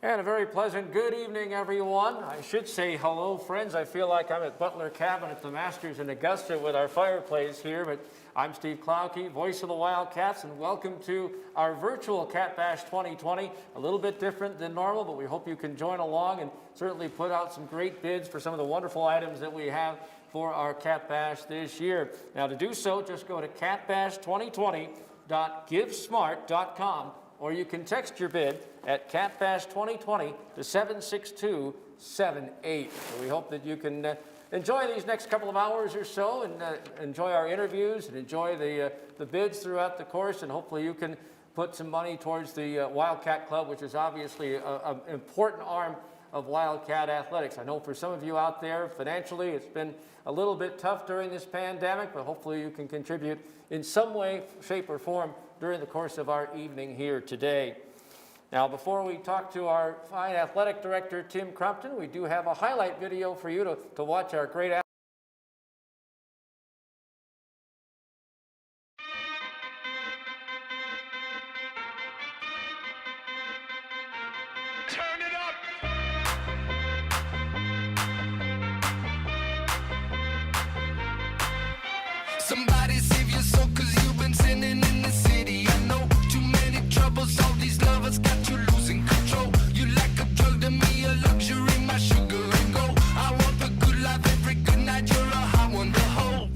And a very pleasant good evening, everyone. I should say hello, friends. I feel like I'm at Butler Cabin at the Masters in Augusta with our fireplace here, but I'm Steve Klauke, voice of the Wildcats, and welcome to our virtual Cat Bash 2020. A little bit different than normal, but we hope you can join along and certainly put out some great bids for some of the wonderful items that we have for our Cat Bash this year. Now, to do so, just go to catbash2020.givesmart.com, or you can text your bid at catbash2020 to 76278. So we hope that you can enjoy these next couple of hours or so and enjoy our interviews and enjoy the bids throughout the course, and hopefully you can put some money towards the Wildcat Club, which is obviously an important arm of Wildcat athletics. I know for some of you out there, financially, it's been a little bit tough during this pandemic, but hopefully you can contribute in some way, shape, or form during the course of our evening here today. Now, before we talk to our fine athletic director, Tim Crumpton, we do have a highlight video for you to watch our great athletes. Somebody save your soul, cause you've been sinning in the city. I know too many troubles, all these lovers got you losing control. You like a drug to me, a luxury, my sugar and gold. I want the good life every good night, you're a hot one to hold.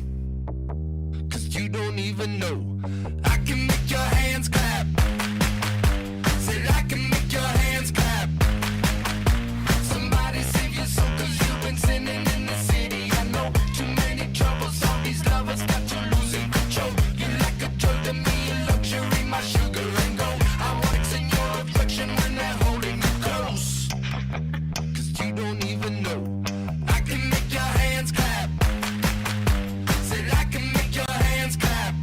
Cause you don't even know, I can make your hands clap. Said I can make your hands clap. Somebody save your soul, cause you've been sinning in the city. I know too many troubles, all these lovers got you losing control. You like a drug to me, a luxury, my sugar and gold. I want it in your affection when they're holding you close. Cause you don't even know, I can make your hands clap. Said I can make your hands clap.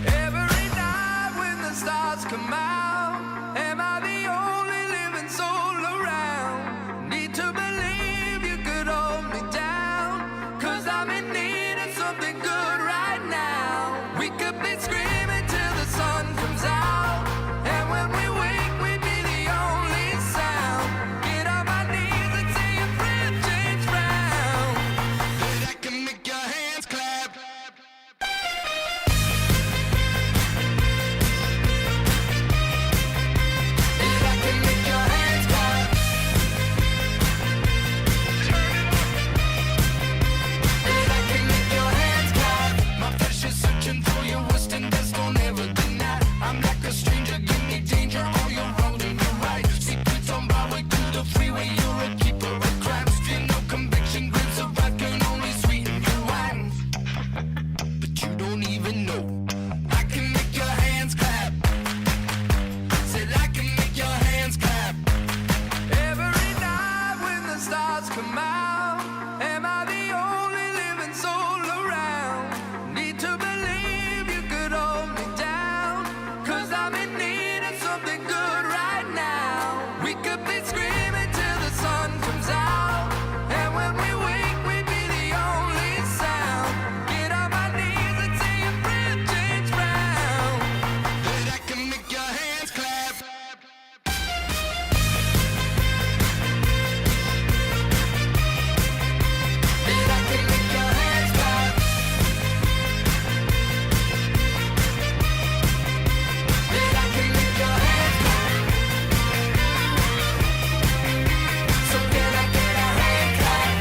Every night when the stars come out, am I the only living soul around? Need to believe you could hold me down, cause I'm in need of something good right now. We could be screaming till the sun comes out, and when we wake we'd be the only sound. Get on my knees and say your friend James Brown. But I can make your hands clap. And I can make your hands clap. And I can make your hands clap. My flesh is searching for your worst and best, don't ever deny. I'm like a stranger, give me danger, all you're wrong and you're right. Secrets on Broadway to the freeway, you're a keeper of crimes. Feel no conviction, grits of wrath can only sweeten your wine. But you don't even know, I can make your hands clap. Said I can make your hands clap. Every night when the stars come out, am I the only living soul around? Need to believe you could hold me down, cause I'm in need of something good right now. We could be screaming till the sun comes out, and when we wake we'd be the only sound. Get on my knees and say your friend James Brown. But I can make your hands clap. And I can make your hands clap. And I can make your hands clap. So can I get a hand clap?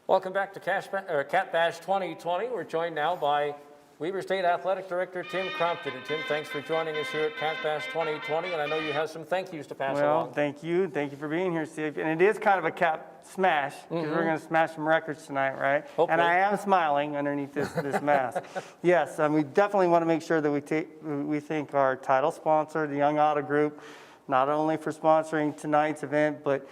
Welcome back to Cat Bash 2020. We're joined now by Weber State Athletic Director Tim Crumpton. And Tim, thanks for joining us here at Cat Bash 2020. And I know you have some thank yous to pass Well, along. thank you. Thank you for being here, Steve. And it is kind of a cap smash, because we're going to smash some records tonight, right? Hopefully. And I am smiling underneath this mask. Yes, we definitely want to make sure that we thank our title sponsor, the Young Auto Group, not only for sponsoring tonight's event, but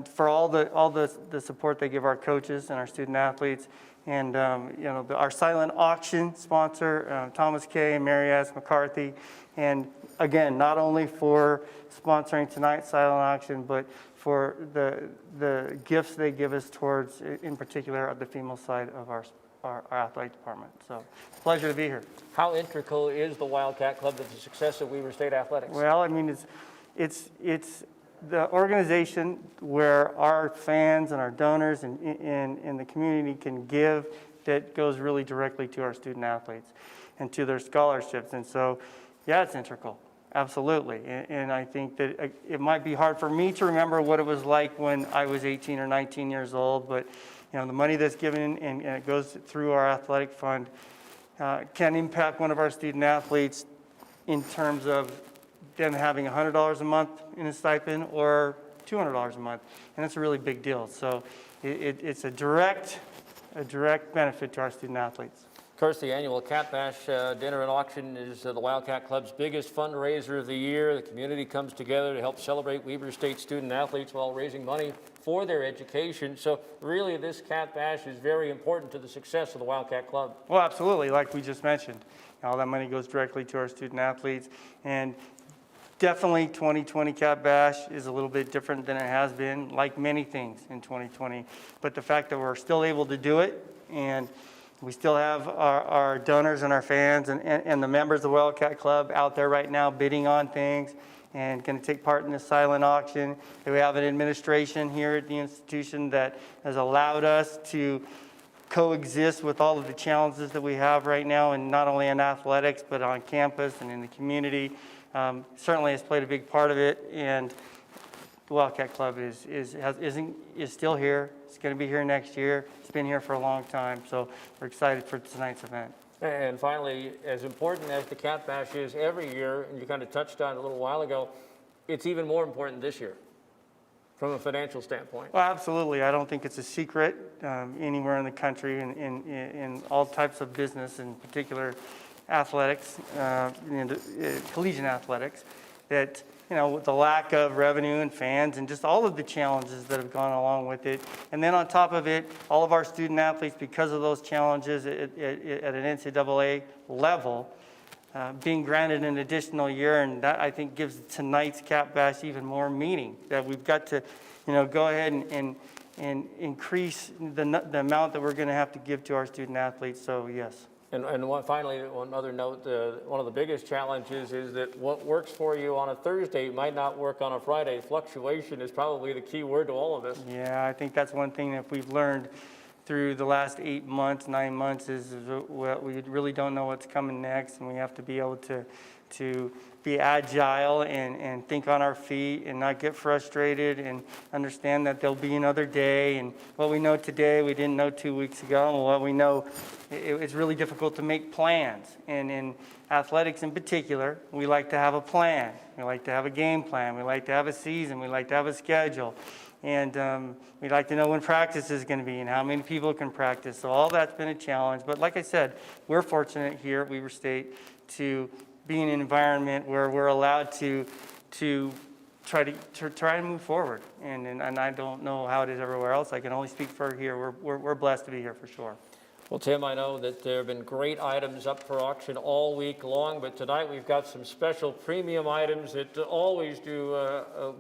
for all the support they give our coaches and our student athletes. And our silent auction sponsor, Thomas K. and Mary S. McCarthy, and again, not only for sponsoring tonight's silent auction, but for the gifts they give us towards, in particular, the female side of our athletic department. So, pleasure to be here. How integral is the Wildcat Club to the success of Weber State Athletics? Well, I mean, it's the organization where our fans and our donors and the community can give that goes really directly to our student athletes and to their scholarships. And so, yeah, it's integral, absolutely. And I think that it might be hard for me to remember what it was like when I was 18 or 19 years old, but you know, the money that's given and it goes through our athletic fund can impact one of our student athletes in terms of them having $100 a month in a stipend or $200 a month, and that's a really big deal. So it's a direct benefit to our student athletes. Of course, the annual Cat Bash Dinner and Auction is the Wildcat Club's biggest fundraiser of the year. The community comes together to help celebrate Weber State student athletes while raising money for their education. So really, this Cat Bash is very important to the success of the Wildcat Club. Well, absolutely, like we just mentioned. All that money goes directly to our student athletes. And definitely 2020 Cat Bash is a little bit different than it has been, like many things in 2020. But the fact that we're still able to do it, and we still have our donors and our fans and the members of the Wildcat Club out there right now bidding on things and going to take part in this silent auction. And we have an administration here at the institution that has allowed us to coexist with all of the challenges that we have right now, and not only in athletics, but on campus and in the community. Certainly has played a big part of it, and the Wildcat Club is still here. It's going to be here next year. It's been here for a long time, so we're excited for tonight's event. And finally, as important as the Cat Bash is every year, and you kind of touched on it a little while ago, it's even more important this year from a financial standpoint. Well, absolutely. I don't think it's a secret anywhere in the country in all types of business, in particular athletics, collegiate athletics, that with the lack of revenue and fans and just all of the challenges that have gone along with it. And then on top of it, all of our student athletes, because of those challenges at an NCAA level, being granted an additional year, and that I think gives tonight's Cat Bash even more meaning, that we've got to go ahead and increase the amount that we're going to have to give to our student athletes. So yes. And finally, one other note, one of the biggest challenges is that what works for you on a Thursday might not work on a Friday. Fluctuation is probably the key word to all of this. Yeah, I think that's one thing that we've learned through the last 8 months, 9 months is we really don't know what's coming next, and we have to be able to be agile and think on our feet and not get frustrated and understand that there'll be another day. And what we know today, we didn't know 2 weeks ago. And what we know, it's really difficult to make plans. And in athletics in particular, we like to have a plan. We like to have a game plan. We like to have a season. We like to have a schedule. And we'd like to know when practice is going to be and how many people can practice. So all that's been a challenge. But like I said, we're fortunate here at Weber State to be in an environment where we're allowed to try to move forward. And I don't know how it is everywhere else. I can only speak for here. We're blessed to be here for sure. Well, Tim, I know that there have been great items up for auction all week long, but tonight we've got some special premium items that always do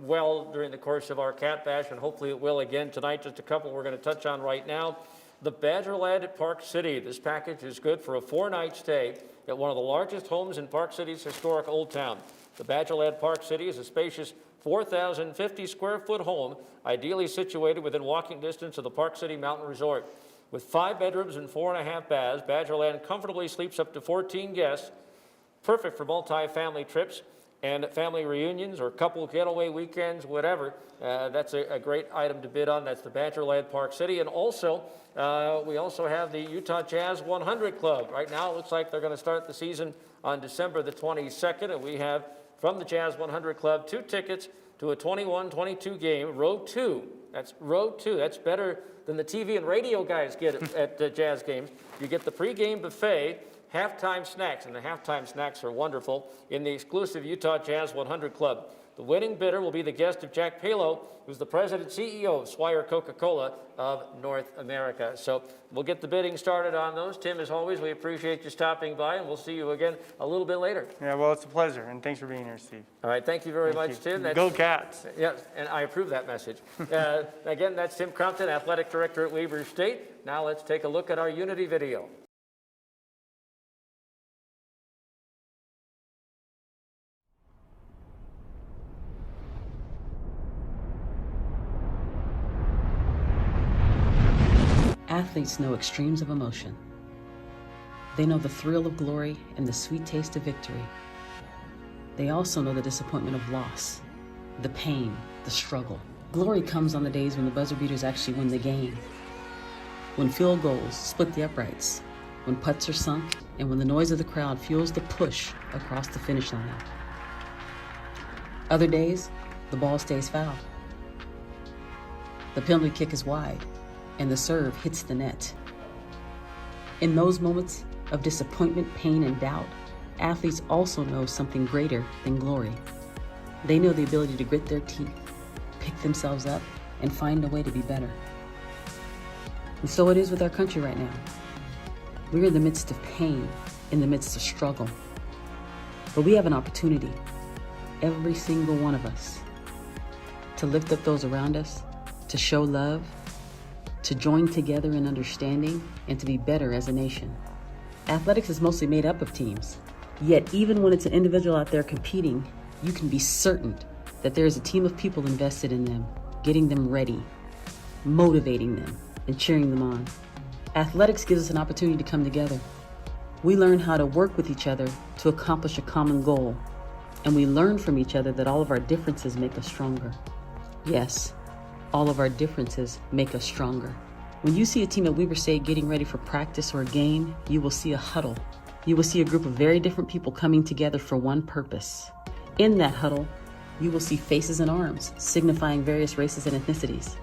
well during the course of our Cat Bash, and hopefully it will again tonight. Just a couple we're going to touch on right now. The Badgerland at Park City. This package is good for a 4-night stay at one of the largest homes in Park City's historic Old Town. The Badgerland Park City is a spacious 4,050 square foot home, ideally situated within walking distance of the Park City Mountain Resort. With 5 bedrooms and 4.5 baths, Badgerland comfortably sleeps up to 14 guests, perfect for multi-family trips and family reunions or couple getaway weekends, whatever. That's a great item to bid on. That's the Badgerland Park City. And also, we also have the Utah Jazz 100 Club. Right now, it looks like they're going to start the season on December the 22nd, and we have, from the Jazz 100 Club, 2 tickets to a 21-22 game, row 2. That's row 2. That's better than the TV and radio guys get at Jazz games. You get the pregame buffet, halftime snacks, and the halftime snacks are wonderful in the exclusive Utah Jazz 100 Club. The winning bidder will be the guest of Jack Palo, who's the president CEO of Swire Coca-Cola of North America. So we'll get the bidding started on those. Tim, as always, we appreciate you stopping by, and we'll see you again a little bit later. Yeah, well, it's a pleasure, and thanks for being here, Steve. All right, thank you very much, Tim. Go Cats. Yes, and I approve that message. Again, that's Tim Crumpton, Athletic Director at Weber State. Now let's take a look at our Unity video. Athletes know extremes of emotion. They know the thrill of glory and the sweet taste of victory. They also know the disappointment of loss, the pain, the struggle. Glory comes on the days when the buzzer beaters actually win the game, when field goals split the uprights, when putts are sunk, and when the noise of the crowd fuels the push across the finish line. Other days, the ball stays foul. The penalty kick is wide, and the serve hits the net. In those moments of disappointment, pain, and doubt, athletes also know something greater than glory. They know the ability to grit their teeth, pick themselves up, and find a way to be better. And so it is with our country right now. We're in the midst of pain, in the midst of struggle. But we have an opportunity, every single one of us, to lift up those around us, to show love, to join together in understanding, and to be better as a nation. Athletics is mostly made up of teams. Yet even when it's an individual out there competing, you can be certain that there is a team of people invested in them, getting them ready, motivating them, and cheering them on. Athletics gives us an opportunity to come together. We learn how to work with each other to accomplish a common goal, and we learn from each other that all of our differences make us stronger. Yes, all of our differences make us stronger. When you see a team at Weber State getting ready for practice or a game, you will see a huddle. You will see a group of very different people coming together for one purpose. In that huddle, you will see faces and arms signifying various races and ethnicities.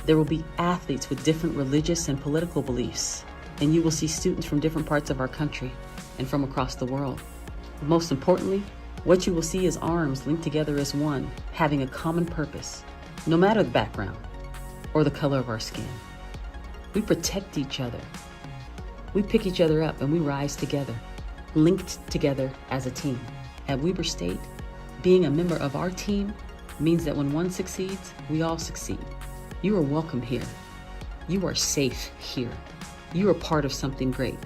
There will be athletes with different religious and political beliefs, and you will see students from different parts of our country and from across the world. Most importantly, what you will see is arms linked together as one, having a common purpose, no matter the background or the color of our skin. We protect each other. We pick each other up and we rise together, linked together as a team. At Weber State, being a member of our team means that when one succeeds, we all succeed. You are welcome here. You are safe here. You are part of something great.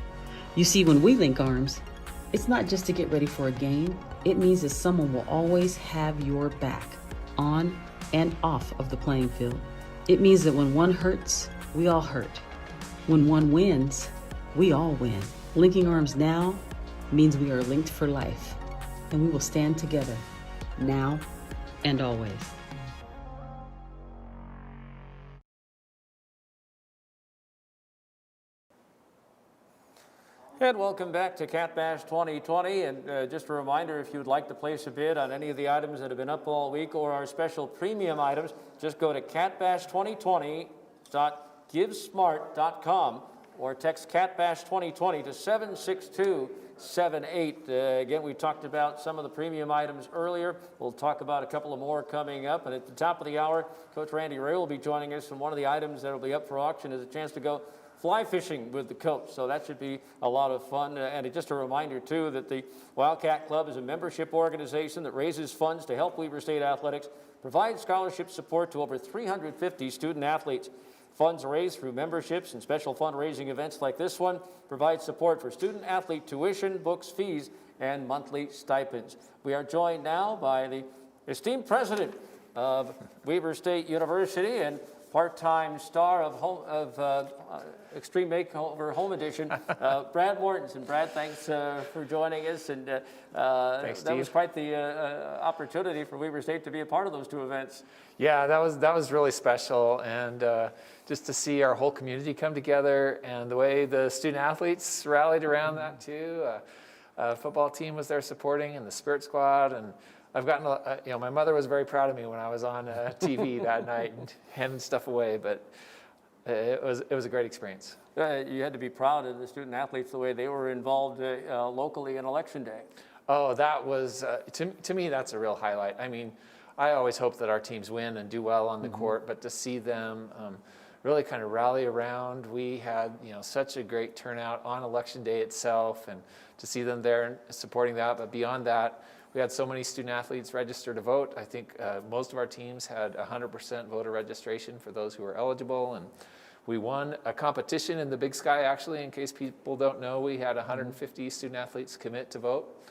You see, when we link arms, it's not just to get ready for a game. It means that someone will always have your back, on and off of the playing field. It means that when one hurts, we all hurt. When one wins, we all win. Linking arms now means we are linked for life, and we will stand together, now and always. And welcome back to Cat Bash 2020. And just a reminder, if you'd like to place a bid on any of the items that have been up all week or our special premium items, just go to catbash2020.givesmart.com or text catbash2020 to 76278. Again, we talked about some of the premium items earlier. We'll talk about a couple of more coming up. And at the top of the hour, Coach Randy Ray will be joining us. And one of the items that will be up for auction is a chance to go fly fishing with the coach, so that should be a lot of fun. And just a reminder, too, that the Wildcat Club is a membership organization that raises funds to help Weber State athletics, provides scholarship support to over 350 student athletes. Funds raised through memberships and special fundraising events like this one provide support for student athlete tuition, books, fees, and monthly stipends. We are joined now by the esteemed president of Weber State University and part-time star of Extreme Makeover Home Edition, Brad Mortensen. Brad, thanks for joining us. And Thanks, that was Steve. quite the opportunity for Weber State to be a part of those two events. Yeah, that was really special, and just to see our whole community come together and the way the student athletes rallied around that too. Football team was there supporting, and the Spirit Squad, and I've gotten, my mother was very proud of me when I was on TV that night and handing stuff away, but it was a great experience. You had to be proud of the student athletes, the way they were involved locally in Election Day. Oh, that was, to me, that's a real highlight. I mean, I always hope that our teams win and do well on the court, but to see them really kind of rally around. We had, such a great turnout on election day itself, and to see them there supporting that. But beyond that, we had so many student athletes register to vote. I think most of our teams had 100% voter registration for those who were eligible, and we won a competition in the Big Sky. Actually, in case people don't know, we had 150 student athletes commit to vote,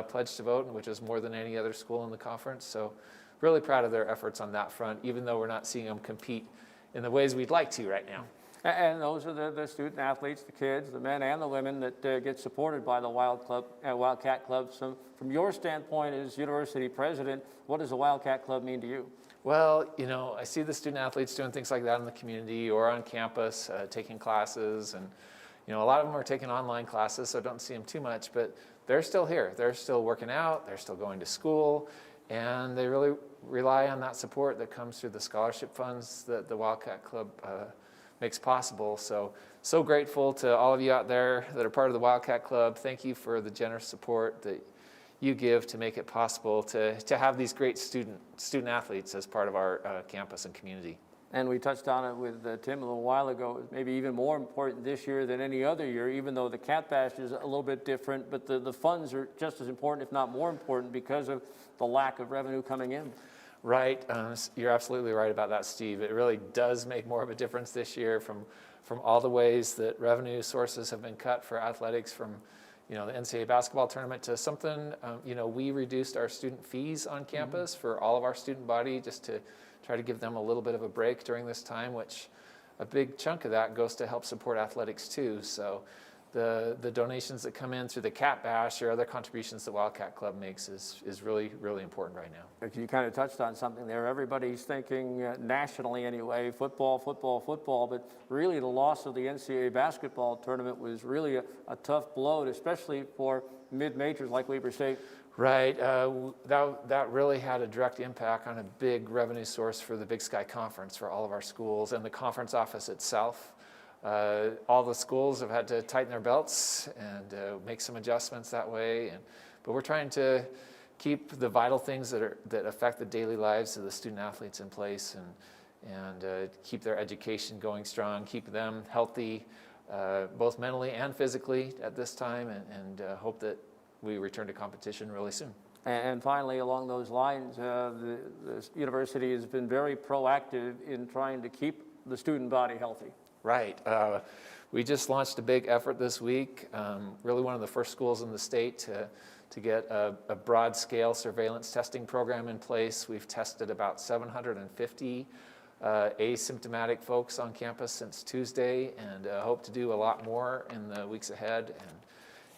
pledge to vote, which is more than any other school in the conference. So really proud of their efforts on that front, even though we're not seeing them compete in the ways we'd like to right now. And those are the student athletes, the kids, the men and the women that get supported by the Wildcat Club. So from your standpoint as university president, what does the Wildcat Club mean to you? Well, I see the student athletes doing things like that in the community or on campus, taking classes, and a lot of them are taking online classes, so I don't see them too much, but they're still here. They're still working out, they're still going to school, and they really rely on that support that comes through the scholarship funds that the Wildcat Club makes possible. So grateful to all of you out there that are part of the Wildcat Club. Thank you for the generous support that you give to make it possible to have these great student athletes as part of our campus and community. And we touched on it with Tim a little while ago, maybe even more important this year than any other year, even though the Cat Bash is a little bit different, but the funds are just as important, if not more important, because of the lack of revenue coming in. Right, you're absolutely right about that, Steve. It really does make more of a difference this year from all the ways that revenue sources have been cut for athletics, from the NCAA basketball tournament to something. We reduced our student fees on campus for all of our student body just to try to give them a little bit of a break during this time, which a big chunk of that goes to help support athletics too. So the donations that come in through the Cat Bash or other contributions that Wildcat Club makes is really, really important right now. You kind of touched on something there. Everybody's thinking nationally anyway, football, but really the loss of the NCAA basketball tournament was really a tough blow, especially for mid-majors like Weber State. Right, that really had a direct impact on a big revenue source for the Big Sky Conference for all of our schools and the conference office itself. All the schools have had to tighten their belts and make some adjustments that way, but we're trying to keep the vital things that affect the daily lives of the student athletes in place, and keep their education going strong, keep them healthy, both mentally and physically at this time, and hope that we return to competition really soon. And finally, along those lines, the university has been very proactive in trying to keep the student body healthy. Right. We just launched a big effort this week, really one of the first schools in the state to get a broad-scale surveillance testing program in place. We've tested about 750 asymptomatic folks on campus since Tuesday, and hope to do a lot more in the weeks ahead,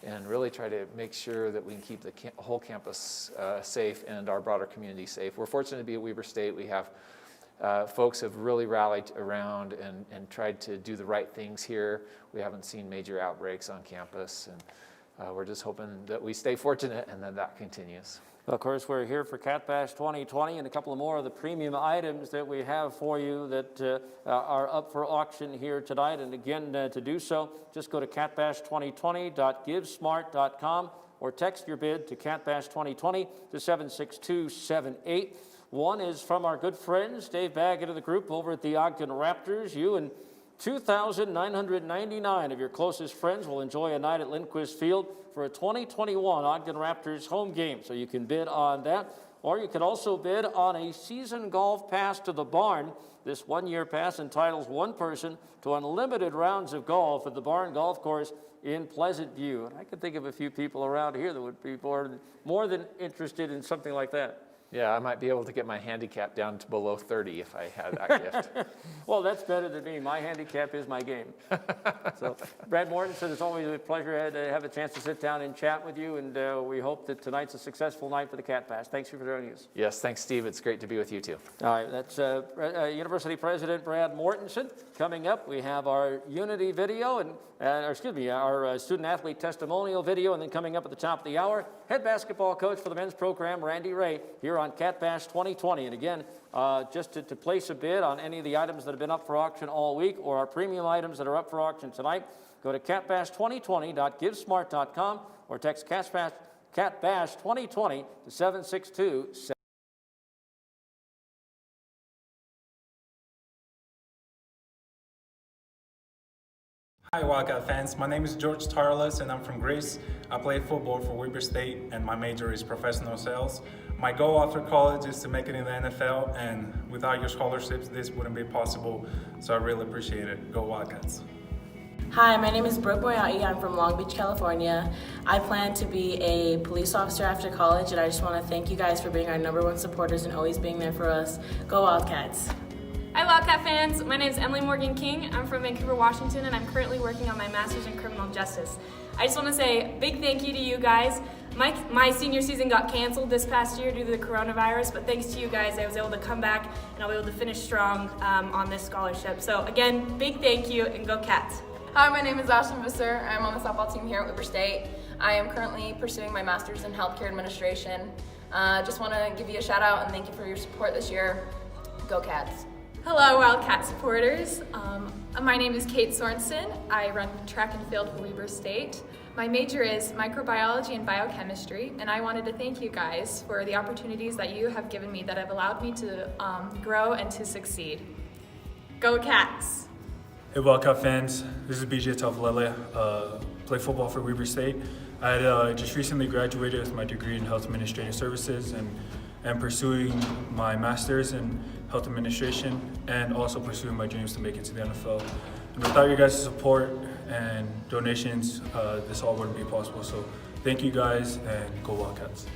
and really try to make sure that we can keep the whole campus safe and our broader community safe. We're fortunate to be at Weber State. We have folks have really rallied around and tried to do the right things here. We haven't seen major outbreaks on campus, and we're just hoping that we stay fortunate and that continues. Of course, we're here for Cat Bash 2020 and a couple of more of the premium items that we have for you that are up for auction here tonight. And again, to do so, just go to catbash2020.givesmart.com or text your bid to catbash2020 to 76278. One is from our good friends, Dave Baggett of the group over at the Ogden Raptors. You and 2,999 of your closest friends will enjoy a night at Lindquist Field for a 2021 Ogden Raptors home game. So you can bid on that, or you can also bid on a season golf pass to the barn. This one-year pass entitles one person to unlimited rounds of golf at the Barn Golf Course in Pleasant View. And I can think of a few people around here that would be more than interested in something like that. Yeah, I might be able to get my handicap down to below 30 if I had that gift. Well, that's better than me. My handicap is my game. So, Brad Mortensen, it's always a pleasure to have a chance to sit down and chat with you, and we hope that tonight's a successful night for the Cat Bash. Thanks for joining us. Yes, thanks, Steve. It's great to be with you, too. All right, that's University President Brad Mortensen. Coming up, we have our Unity video, our student athlete testimonial video, and then coming up at the top of the hour, head basketball coach for the men's program, Randy Ray, here on Cat Bash 2020. And again, just to place a bid on any of the items that have been up for auction all week or our premium items that are up for auction tonight, go to catbash2020.givesmart.com or text Cat Bash 2020 to 762 Hi Wildcat fans, my name is George Tarles and I'm from Greece. I play football for Weber State and my major is professional sales. My goal after college is to make it in the NFL, and without your scholarships this wouldn't be possible, so I really appreciate it. Go Wildcats. Hi, my name is Brooke Boyai. I'm from Long Beach, California. I plan to be a police officer after college, and I just want to thank you guys for being our #1 supporters and always being there for us. Go Wildcats. Hi Wildcat fans, my name is Emily Morgan King. I'm from Vancouver, Washington, and I'm currently working on my Master's in Criminal Justice. I just want to say a big thank you to you guys. My senior season got canceled this past year due to the coronavirus, but thanks to you guys, I was able to come back and I'll be able to finish strong on this scholarship. So again, big thank you and go Cats. Hi, my name is Ashton Visser. I'm on the softball team here at Weber State. I am currently pursuing my master's in healthcare administration. Just want to give you a shout out and thank you for your support this year. Go Cats. Hello Wildcat supporters. My name is Kate Sorensen. I run track and field for Weber State. My major is microbiology and biochemistry, and I wanted to thank you guys for the opportunities that you have given me that have allowed me to grow and to succeed. Go Cats! Hey Wildcat fans, this is BJ Tavalele, play football for Weber State. I had just recently graduated with my degree in health administrative services and pursuing my master's in health administration and also pursuing my dreams to make it to the NFL. And without your guys' support and donations, this all wouldn't be possible. So thank you guys and go Wildcats.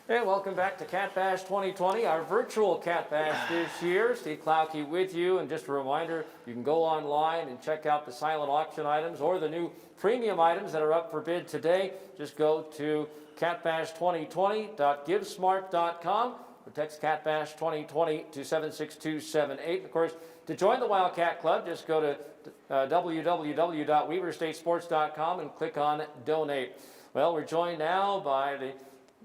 Hey, welcome back to Cat Bash 2020, our virtual Cat Bash this year. Steve Klauke with you, and just a reminder, you can go online and check out the silent auction items or the new premium items that are up for bid today. Just go to catbash2020.givesmart.com or text Cat Bash 2020 to 76278. Of course, to join the Wildcat Club, just go to www.weaverstatesports.com and click on Donate. Well, we're joined now by the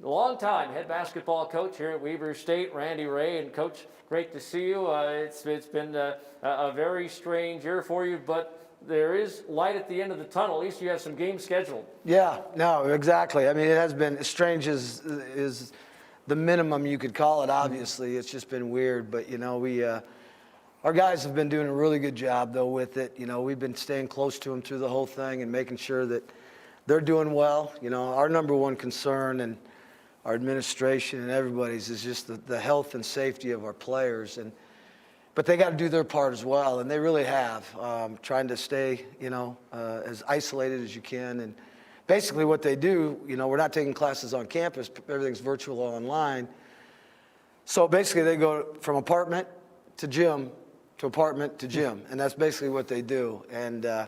longtime head basketball coach here at Weber State, Randy Ray. And Coach, great to see you. It's been a very strange year for you, but there is light at the end of the tunnel. At least you have some games scheduled. Yeah, no, exactly. I mean, it has been strange is the minimum you could call it, obviously. It's just been weird, but, you know, our guys have been doing a really good job, though, with it. You know, we've been staying close to them through the whole thing and making sure that they're doing well. You know, our number one concern, and our administration and everybody's, is just the health and safety of our players. But they got to do their part as well, and they really have, trying to stay, you know, as isolated as you can. And basically what they do, you know, we're not taking classes on campus, everything's virtual or online. So basically they go from apartment to gym to apartment to gym, and that's basically what they do. And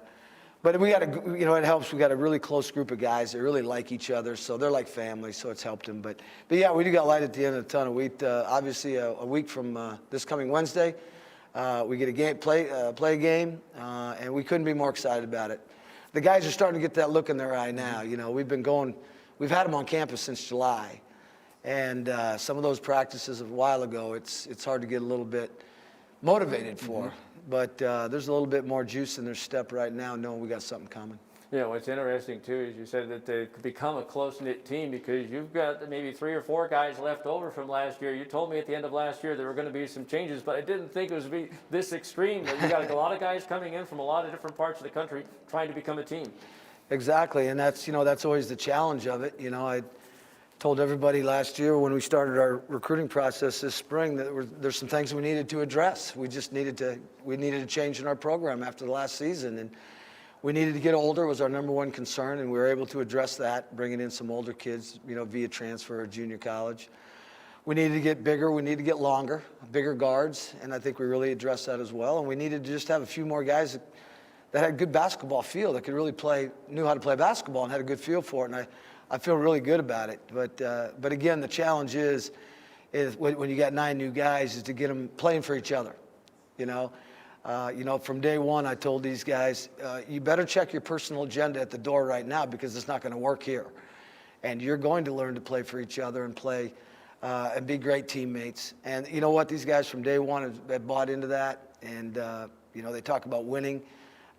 but we got you know, it helps. We got a really close group of guys that really like each other, so they're like family. So it's helped them. But yeah, we do got light at the end of the tunnel. We obviously a week from this coming Wednesday, we get a game, play a game, and we couldn't be more excited about it. The guys are starting to get that look in their eye now. You know, we've had them on campus since July, and some of those practices a while ago, it's hard to get a little bit motivated for. But there's a little bit more juice in their step right now, knowing we got something coming. Yeah, what's interesting too is you said that they could become a close-knit team because you've got maybe 3 or 4 guys left over from last year. You told me at the end of last year there were going to be some changes, but I didn't think it was be this extreme. But you got a lot of guys coming in from a lot of different parts of the country trying to become a team. Exactly, and that's, you know, that's always the challenge of it. You know, I told everybody last year when we started our recruiting process this spring that there's some things we needed to address. We needed a change in our program after the last season, and we needed to get older was our number one concern, and we were able to address that, bringing in some older kids, you know, via transfer or junior college. We needed to get bigger, we needed to get longer, bigger guards, and I think we really addressed that as well. And we needed to just have a few more guys that had good basketball feel, that could really knew how to play basketball and had a good feel for it. And I feel really good about it. But again, the challenge is when you got 9 new guys is to get them playing for each other. You know, from day one, I told these guys, you better check your personal agenda at the door right now because it's not going to work here. And you're going to learn to play for each other and play and be great teammates. And you know what? These guys from day one have bought into that. And, you know, they talk about winning.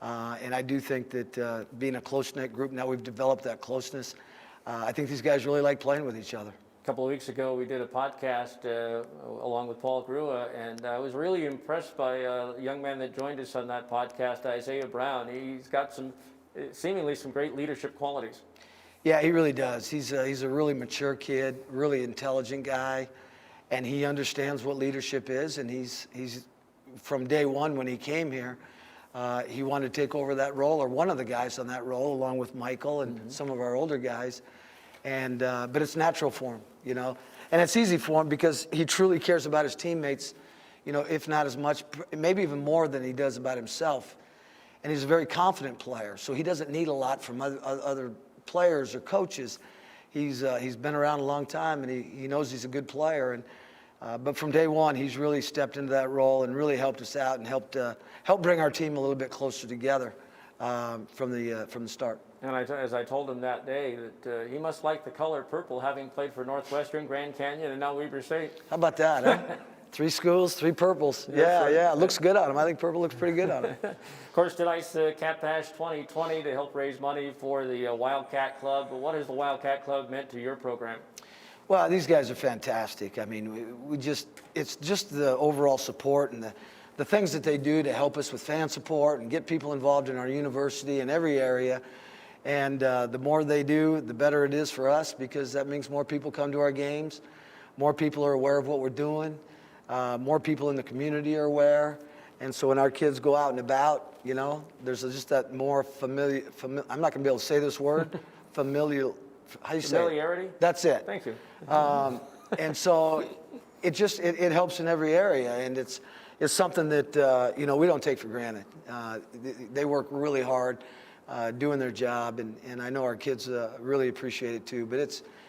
And I do think that being a close-knit group, now we've developed that closeness. I think these guys really like playing with each other. A couple of weeks ago, we did a podcast along with Paul Grua, and I was really impressed by a young man that joined us on that podcast, Isaiah Brown. He's got seemingly some great leadership qualities. Yeah, he really does. He's a really mature kid, really intelligent guy, and he understands what leadership is. And he's from day one when he came here, he wanted to take over that role, or one of the guys on that role, along with Michael and some of our older guys. And but it's natural for him, you know, and it's easy for him because he truly cares about his teammates, you know, if not as much, maybe even more than he does about himself. And he's a very confident player, so he doesn't need a lot from other players or coaches. He's been around a long time, and he knows he's a good player. And but from day one, he's really stepped into that role and really helped us out and helped bring our team a little bit closer together from the start. And as I told him that day, that he must like the color purple, having played for Northwestern, Grand Canyon, and now Weber State. How about that, huh? 3 schools, 3 purples. Yeah, it looks good on him. I think purple looks pretty good on him. Of course, tonight's Cat Bash 2020 to help raise money for the Wildcat Club. But what has the Wildcat Club meant to your program? Well, these guys are fantastic. I mean, it's just the overall support and the things that they do to help us with fan support and get people involved in our university in every area. And the more they do, the better it is for us, because that means more people come to our games, more people are aware of what we're doing, more people in the community are aware. And so when our kids go out and about, you know, there's just that more I'm not going to be able to say this word, how do you say it? Familiarity? That's it. Thank you. And so it helps in every area, and it's something that we don't take for granted. They work really hard doing their job, and I know our kids really appreciate it too. But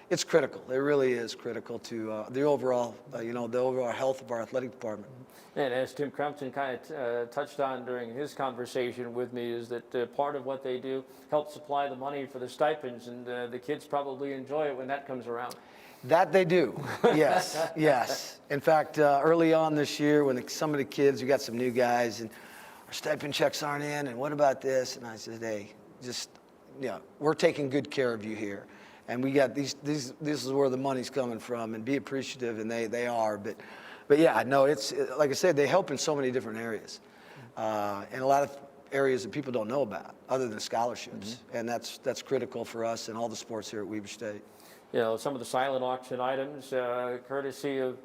it's critical. It really is critical to the overall the overall health of our athletic department. And as Tim Crumpton kind of touched on during his conversation with me, is that part of what they do helps supply the money for the stipends, and the kids probably enjoy it when that comes around. That they do, yes, yes. In fact, early on this year, when some of the kids, we got some new guys, and our stipend checks aren't in, and what about this? And I said, hey, we're taking good care of you here. And we got this is where the money's coming from, and be appreciative, and they are. But yeah, no, it's like I said, they help in so many different areas, and a lot of areas that people don't know about, other than scholarships, and that's critical for us and all the sports here at Weber State. Some of the silent auction items, courtesy of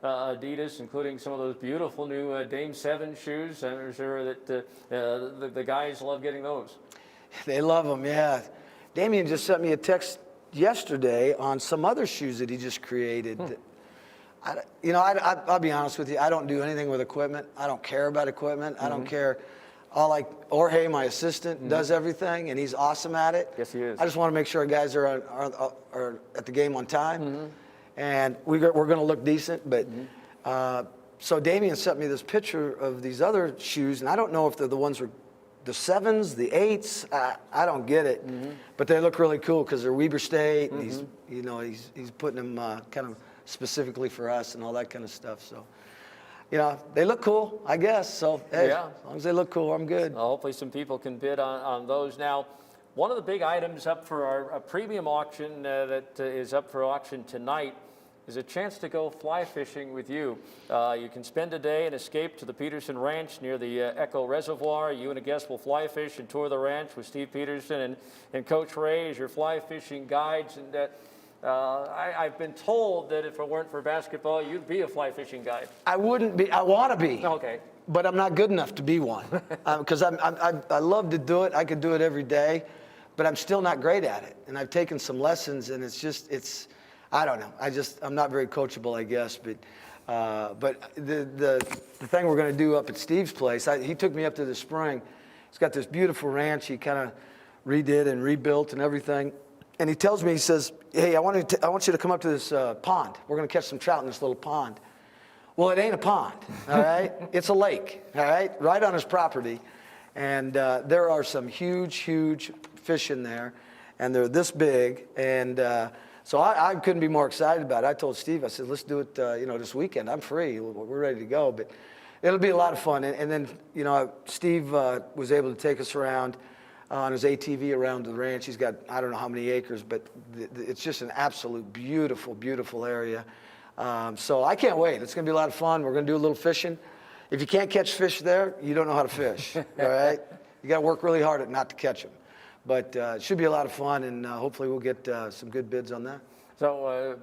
Adidas, including some of those beautiful new Dame 7 shoes. I'm sure that the guys love getting those. They love them, yeah. Damian just sent me a text yesterday on some other shoes that he just created. I'll be honest with you. I don't do anything with equipment. I don't care about equipment. I don't care. Jorge, my assistant, does everything, and he's awesome at it. Yes, he is. I just want to make sure our guys are at the game on time, and we're going to look decent. But so Damian sent me this picture of these other shoes, and I don't know if they're the ones with the 7s, the 8s. I don't get it, but they look really cool because they're Weber State, and he's putting them kind of specifically for us and all that kind of stuff. So. They look cool, I guess. So, hey, yeah. As long as they look cool, I'm good. Well, hopefully some people can bid on those. Now, one of the big items up for our premium auction that is up for auction tonight is a chance to go fly fishing with you. You can spend a day and escape to the Peterson Ranch near the Echo Reservoir. You and a guest will fly fish and tour the ranch with Steve Peterson and Coach Ray as your fly fishing guides. And I've been told that if it weren't for basketball, you'd be a fly fishing guide. I wouldn't be. I want to be. Okay. But I'm not good enough to be one because I love to do it. I could do it every day, but I'm still not great at it. And I've taken some lessons, and it's I don't know. I'm not very coachable, I guess. But the thing we're going to do up at Steve's place, he took me up to the spring. He's got this beautiful ranch. He kind of redid and rebuilt and everything. And he tells me, he says, hey, I want you to come up to this pond. We're going to catch some trout in this little pond. Well, it ain't a pond, all right? It's a lake, all right on his property. And there are some huge, huge fish in there, and they're this big. And so I couldn't be more excited about it. I told Steve, I said, let's do it this weekend. I'm free. We're ready to go. But it'll be a lot of fun. And then, Steve was able to take us around on his ATV around the ranch. He's got, I don't know how many acres, but it's just an absolute beautiful, beautiful area. So I can't wait. It's going to be a lot of fun. We're going to do a little fishing. If you can't catch fish there, you don't know how to fish, all right? You got to work really hard at not to catch them. But it should be a lot of fun, and hopefully we'll get some good bids on that. So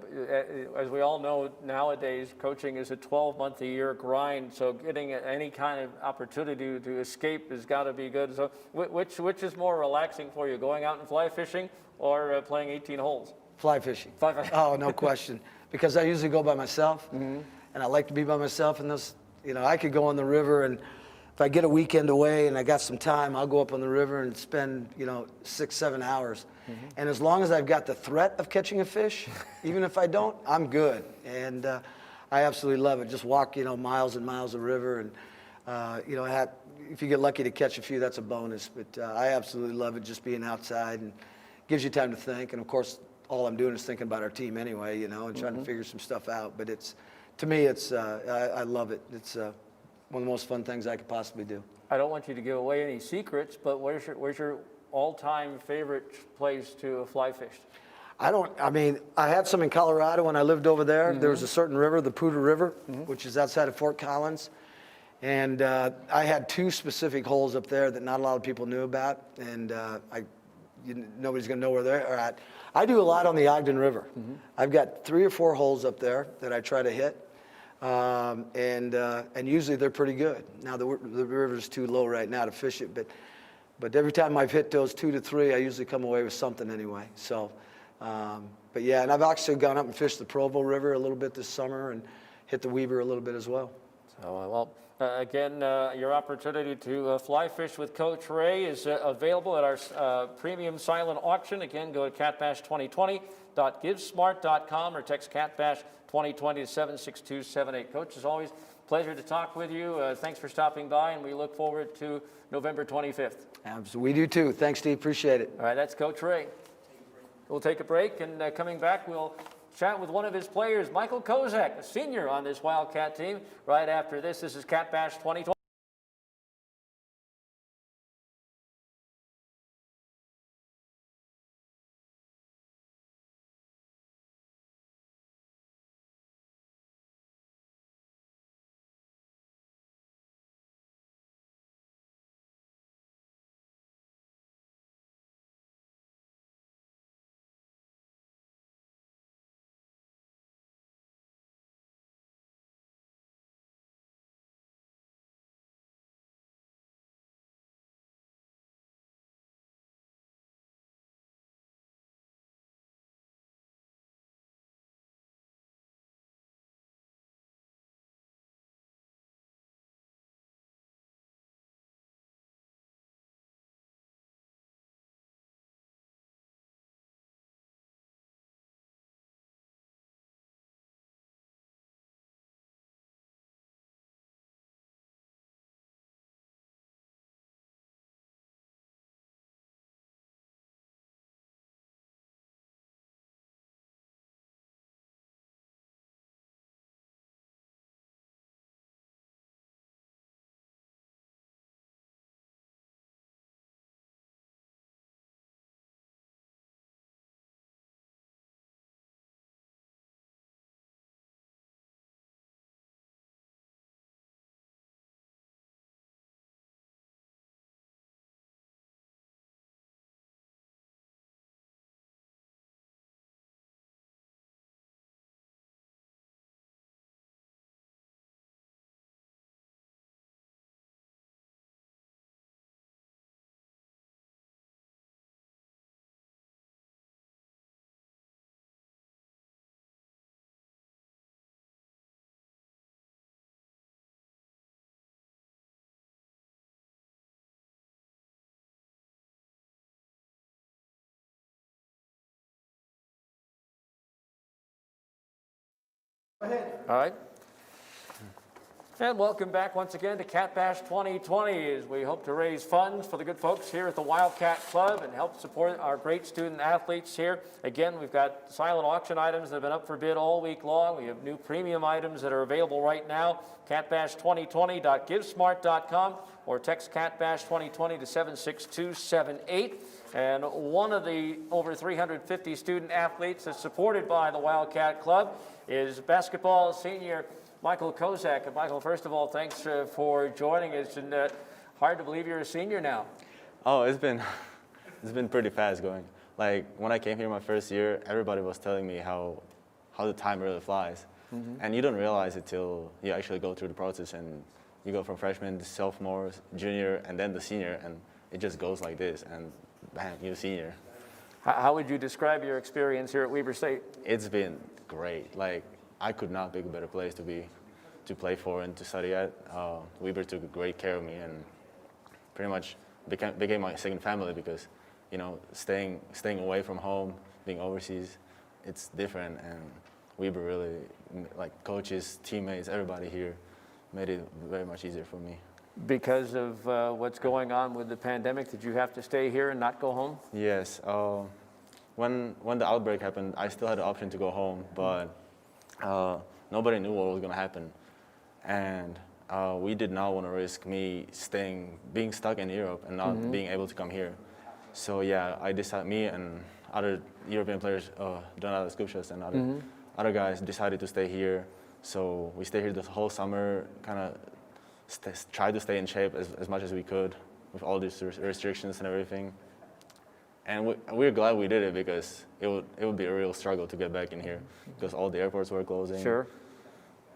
as we all know nowadays, coaching is a 12-month-a-year grind. So getting any kind of opportunity to escape has got to be good. So which is more relaxing for you, going out and fly fishing or playing 18 holes? Fly fishing. Fly fishing. Oh, no question. Because I usually go by myself, and I like to be by myself. And those, I could go on the river, and if I get a weekend away and I got some time, I'll go up on the river and spend 6-7 hours. And as long as I've got the threat of catching a fish, even if I don't, I'm good. And I absolutely love it. Just walk miles and miles of river, and if you get lucky to catch a few, that's a bonus. But I absolutely love it, just being outside, and gives you time to think. And of course, all I'm doing is thinking about our team anyway, and trying to figure some stuff out. But to me, I love it. It's one of the most fun things I could possibly do. I don't want you to give away any secrets, but where's your all-time favorite place to fly fish? I had some in Colorado when I lived over there. There was a certain river, the Poudre River, which is outside of Fort Collins. And I had 2 specific holes up there that not a lot of people knew about. And nobody's going to know where they're at. I do a lot on the Ogden River. I've got 3 or 4 holes up there that I try to hit. And usually they're pretty good. Now the river's too low right now to fish it, but every time I've hit those 2 to 3, I usually come away with something anyway. So But yeah, and I've actually gone up and fished the Provo River a little bit this summer and hit the Weber a little bit as well. So, again, your opportunity to fly fish with Coach Ray is available at our premium silent auction. Again, go to catbash2020.givesmart.com or text catbash2020 to 76278. Coach, as always, pleasure to talk with you. Thanks for stopping by, and we look forward to November 25th. We do too. Thanks, Steve. Appreciate it. All right, that's Coach Ray. We'll take a break, and coming back, we'll chat with one of his players, Michael Kozak, a senior on this Wildcat team. Right after this, this is Cat Bash 2020. All right. And welcome back once again to Cat Bash 2020 as we hope to raise funds for the good folks here at the Wildcat Club and help support our great student athletes here. Again, we've got silent auction items that have been up for bid all week long. We have new premium items that are available right now. catbash2020.givesmart.com or text catbash2020 to 76278. And one of the over 350 student athletes that's supported by the Wildcat Club is basketball senior Michael Kozak. And Michael, first of all, thanks for joining us. And hard to believe you're a senior now. Oh, it's been pretty fast going. Like when I came here my first year, everybody was telling me how the time really flies. Mm-hmm. And you don't realize it till you actually go through the process and you go from freshman to sophomore, junior, and then the senior, and it just goes like this, and bam, you're a senior. How would you describe your experience here at Weber State? It's been great. Like, I could not pick a better place to play for and to study at. Weber took great care of me and pretty much became my second family because, you know, staying away from home, being overseas, it's different. And Weber really, like coaches, teammates, everybody here, made it very much easier for me. Because of what's going on with the pandemic, did you have to stay here and not go home? Yes. When the outbreak happened, I still had the option to go home, but nobody knew what was going to happen. And we did not want to risk me being stuck in Europe and not being able to come here. So yeah, I decided, me and other European players, Donatas Kupchas and other guys decided to stay here. So we stayed here the whole summer, kind of tried to stay in shape as much as we could with all these restrictions and everything. And we're glad we did it because it would be a real struggle to get back in here because all the airports were closing. Sure.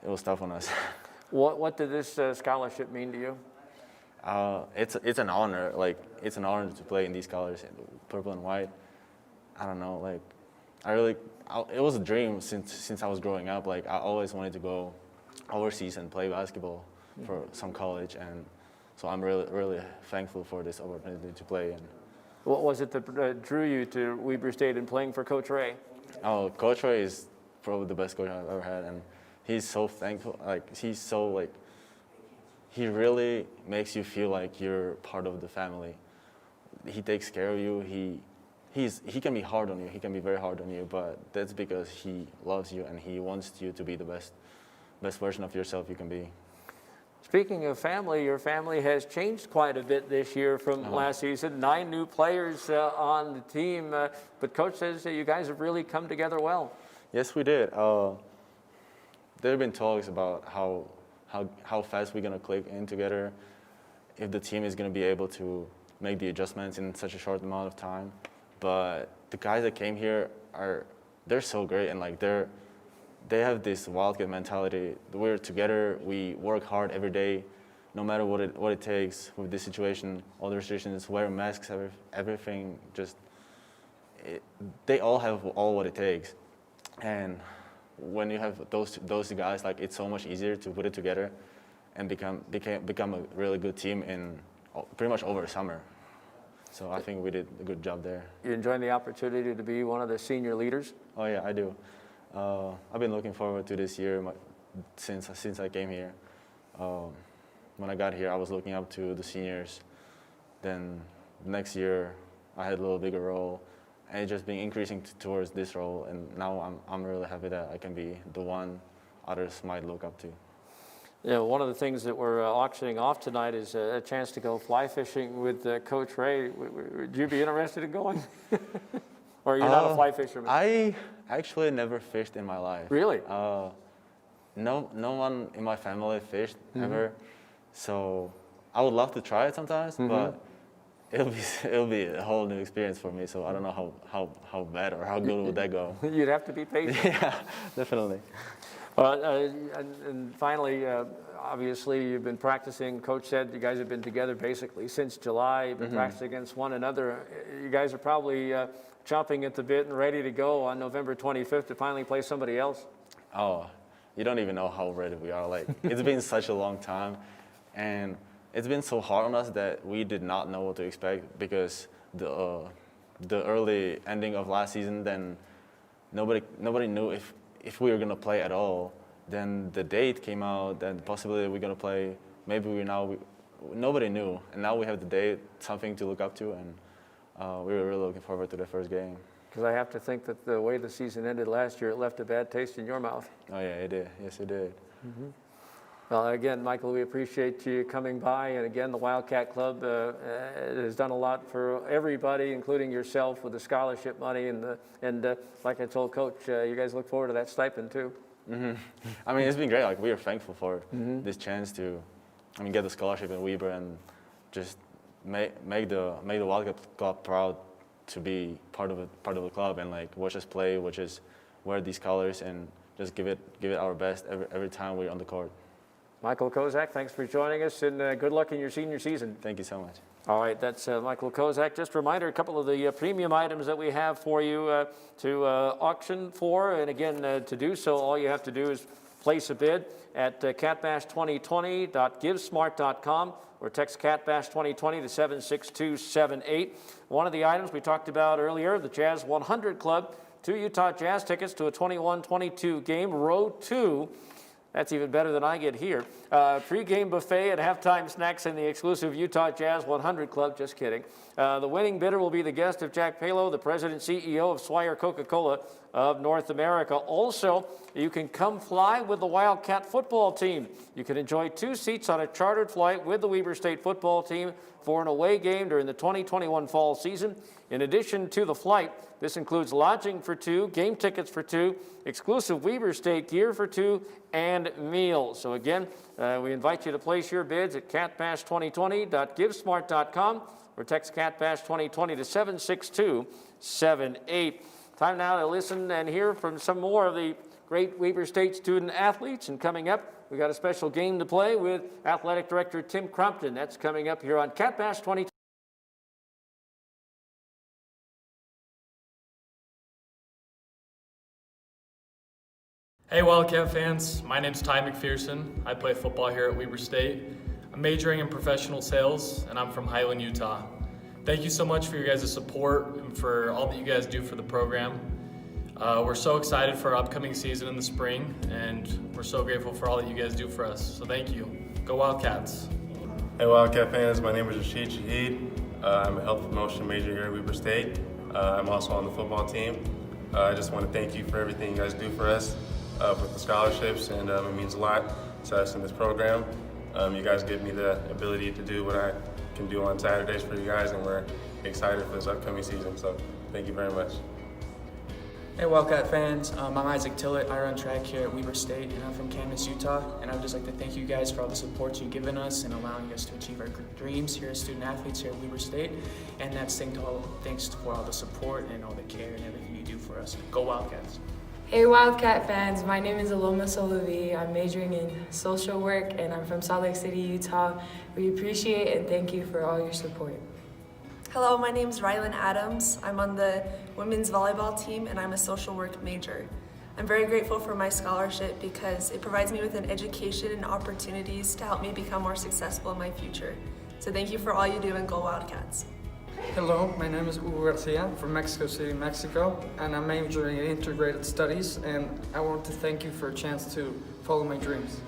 It was tough on us. What did this scholarship mean to you? It's an honor. Like, it's an honor to play in these colors, purple and white. I don't know. Like, it was a dream since I was growing up. Like I always wanted to go overseas and play basketball for some college, and so I'm really thankful for this opportunity to play. And What was it that drew you to Weber State and playing for Coach Ray? oh, Coach Ray is probably the best coach I've ever had, and he's so thankful. Like he really makes you feel like you're part of the family. He takes care of you. He can be hard on you. He can be very hard on you, but that's because he loves you and he wants you to be the best version of yourself you can be. Speaking of family, your family has changed quite a bit this year from last season. 9 new players on the team, but Coach says that you guys have really come together well. Yes, we did. There have been talks about how fast we're gonna click in together, if the team is gonna be able to make the adjustments in such a short amount of time. But the guys that came here they're so great, and like they have this Wildcat mentality. We're together, we work hard every day, no matter what it takes with this situation, all the restrictions, wear masks, everything, they all have what it takes. And when you have those guys, like it's so much easier to put it together and become a really good team in pretty much over summer. So I think we did a good job there. You enjoying the opportunity to be one of the senior leaders? Oh yeah, I do. I've been looking forward to this year since I came here. When I got here, I was looking up to the seniors. Then next year, I had a little bigger role, and it's just been increasing towards this role. And now I'm really happy that I can be the one others might look up to. You know, one of the things that we're auctioning off tonight is a chance to go fly fishing with Coach Ray. Would you be interested in going? Or are you not a fly fisherman? I actually never fished in my life. Really? No one in my family fished ever. So I would love to try it sometimes, but it'll be a whole new experience for me. So I don't know how bad or how good would that go. You'd have to be patient. Yeah, definitely. And finally, obviously, you've been practicing. Coach said you guys have been together basically since July. You've been practicing against one another. You guys are probably chomping at the bit and ready to go on November 25th to finally play somebody else. Oh, you don't even know how ready we are. Like, it's been such a long time, and it's been so hard on us that we did not know what to expect, because the early ending of last season, then nobody knew if we were gonna play at all. Then the date came out, then the possibility we're gonna play. Maybe nobody knew, and now we have the date, something to look up to, and we were really looking forward to the first game. Because I have to think that the way the season ended last year, it left a bad taste in your mouth. Oh yeah, it did. Yes, it did. Well, again, Michael, we appreciate you coming by. And again, the Wildcat Club has done a lot for everybody, including yourself, with the scholarship money. And like I told Coach, you guys look forward to that stipend too. I mean, it's been great. Like, we are thankful for this chance to, get the scholarship in Weber and just make the Wildcat Club proud to be part of the club, and like watch us play, watch us wear these colors, and just give it our best every time we're on the court. Michael Kozak, thanks for joining us, and good luck in your senior season. Thank you so much. All right, that's Michael Kozak. Just a reminder, a couple of the premium items that we have for you to auction for. And again, to do so, all you have to do is place a bid at catbash2020.givesmart.com or text catbash2020 to 76278. One of the items we talked about earlier, the Jazz 100 Club, 2 Utah Jazz tickets to a 21-22 game, row 2. That's even better than I get here. Pre-game buffet and halftime snacks in the exclusive Utah Jazz 100 Club. Just kidding. The winning bidder will be the guest of Jack Palo, the president CEO of Swire Coca-Cola of North America. Also, you can come fly with the Wildcat football team. You can enjoy 2 seats on a chartered flight with the Weber State football team for an away game during the 2021 fall season. In addition to the flight, this includes lodging for 2, game tickets for 2, exclusive Weber State gear for 2, and meals. So again, we invite you to place your bids at catbash2020.givesmart.com or text catbash2020 to 76278. Time now to listen and hear from some more of the great Weber State student athletes. And coming up, we got a special game to play with Athletic Director Tim Crumpton. That's coming up here on Catbash 2020. Hey Wildcat fans, my name's Ty McPherson. I play football here at Weber State. I'm majoring in professional sales and I'm from Highland, Utah. Thank you so much for your guys' support and for all that you guys do for the program. We're so excited for our upcoming season in the spring and we're so grateful for all that you guys do for us. So thank you. Go Wildcats. Hey Wildcat fans, my name is Rashid Shaheed. I'm a health promotion major here at Weber State. I'm also on the football team. I just want to thank you for everything you guys do for us with the scholarships, and it means a lot to us in this program. You guys give me the ability to do what I can do on Saturdays for you guys, and we're excited for this upcoming season, so thank you very much. Hey Wildcat fans, I'm Isaac Tillett. I run track here at Weber State and I'm from Kansas, Utah. And I would just like to thank you guys for all the support you've given us and allowing us to achieve our dreams here as student athletes here at Weber State. And that's thanks for all the support and all the care and everything you do for us. Go Wildcats. Hey Wildcat fans, my name is Aloma Solovi. I'm majoring in social work and I'm from Salt Lake City, Utah. We appreciate and thank you for all your support. Hello, my name is Rylan Adams. I'm on the women's volleyball team and I'm a social work major. I'm very grateful for my scholarship because it provides me with an education and opportunities to help me become more successful in my future. So thank you for all you do and go Wildcats. Hello, my name is Hugo Garcia from Mexico City, Mexico, and I'm majoring in integrated studies, and I want to thank you for a chance to follow my dreams.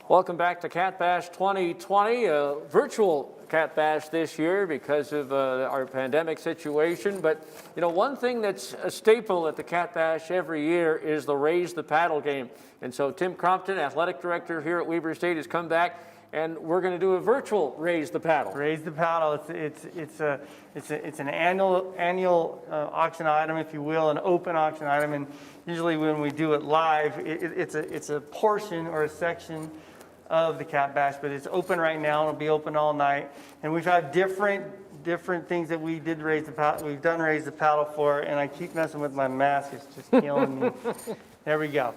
Welcome back to Cat Bash 2020, a virtual Cat Bash this year because of our pandemic situation. But, you know, one thing that's a staple at the Cat Bash every year is the Raise the Paddle game. And so Tim Crompton, athletic director here at Weber State, has come back, and we're going to do a virtual Raise the Paddle. Raise the Paddle. It's an annual auction item, if you will, an open auction item. And usually when we do it live, it's a portion or a section of the Cat Bash, but it's open right now. It'll be open all night, and we've had different things that we did raise the paddle. We've done Raise the Paddle for, and I keep messing with my mask. It's just killing me. There we go.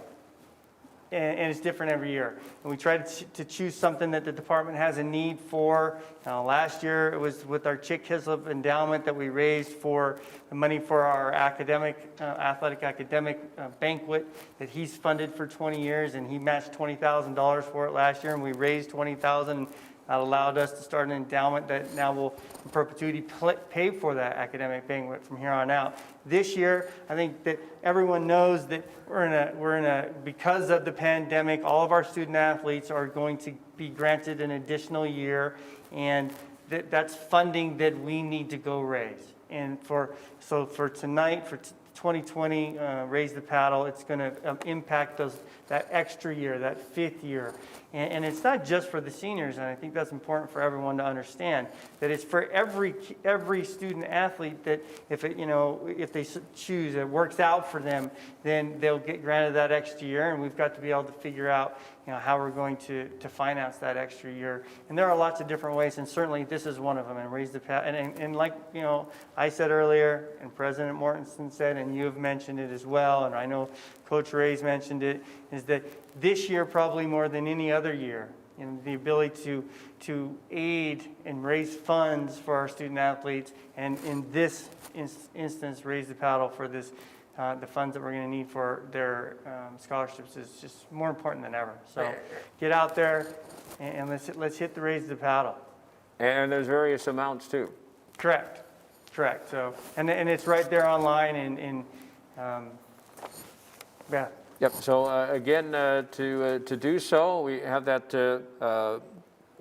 And it's different every year. And we tried to choose something that the department has a need for. Last year, it was with our Chick Hislop endowment that we raised for the money for our athletic academic banquet that he's funded for 20 years, and he matched $20,000 for it last year, and we raised $20,000. That allowed us to start an endowment that now will, in perpetuity, pay for that academic banquet from here on out. This year, I think that everyone knows that because of the pandemic, all of our student athletes are going to be granted an additional year, and that's funding that we need to go raise. And for tonight, for 2020, Raise the Paddle, it's going to impact that extra year, that fifth year. And it's not just for the seniors, and I think that's important for everyone to understand, that it's for every student athlete that if they choose, it works out for them, then they'll get granted that extra year, and we've got to be able to figure out how we're going to finance that extra year. And there are lots of different ways, and certainly this is one of them, and Raise the Paddle. And like I said earlier, and President Mortensen said, and you have mentioned it as well, and I know Coach Ray's mentioned it, is that this year, probably more than any other year, the ability to aid and raise funds for our student athletes, and in this instance, Raise the Paddle for this, the funds that we're going to need for their scholarships is just more important than ever. So get out there and let's hit the Raise the Paddle. And there's various amounts too. Correct. So, and it's right there online yeah. Yep, so again, to do so, we have that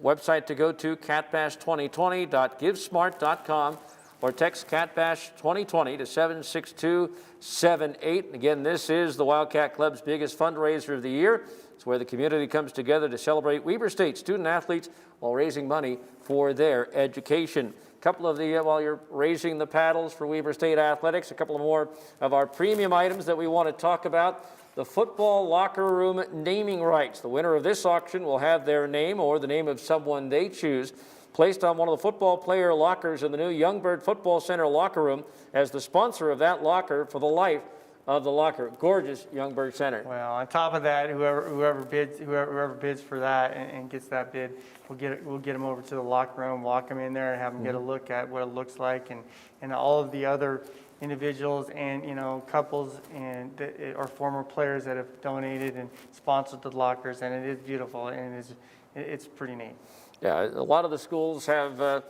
website to go to, catbash2020.givesmart.com, or text catbash2020 to 76278. Again, this is the Wildcat Club's biggest fundraiser of the year. It's where the community comes together to celebrate Weber State student athletes while raising money for their education. A couple of the, while you're raising the paddles for Weber State Athletics, a couple of more of our premium items that we want to talk about. The football locker room naming rights. The winner of this auction will have their name or the name of someone they choose placed on one of the football player lockers in the new Youngberg Football Center locker room as the sponsor of that locker for the life of the locker. Gorgeous Youngberg Center. Well, on top of that, whoever bids for that and gets that bid, we'll get them over to the locker room, walk them in there, and have them get a look at what it looks like, and all of the other individuals and couples and or former players that have donated and sponsored the lockers, and it is beautiful and it's pretty neat. Yeah, a lot of the schools have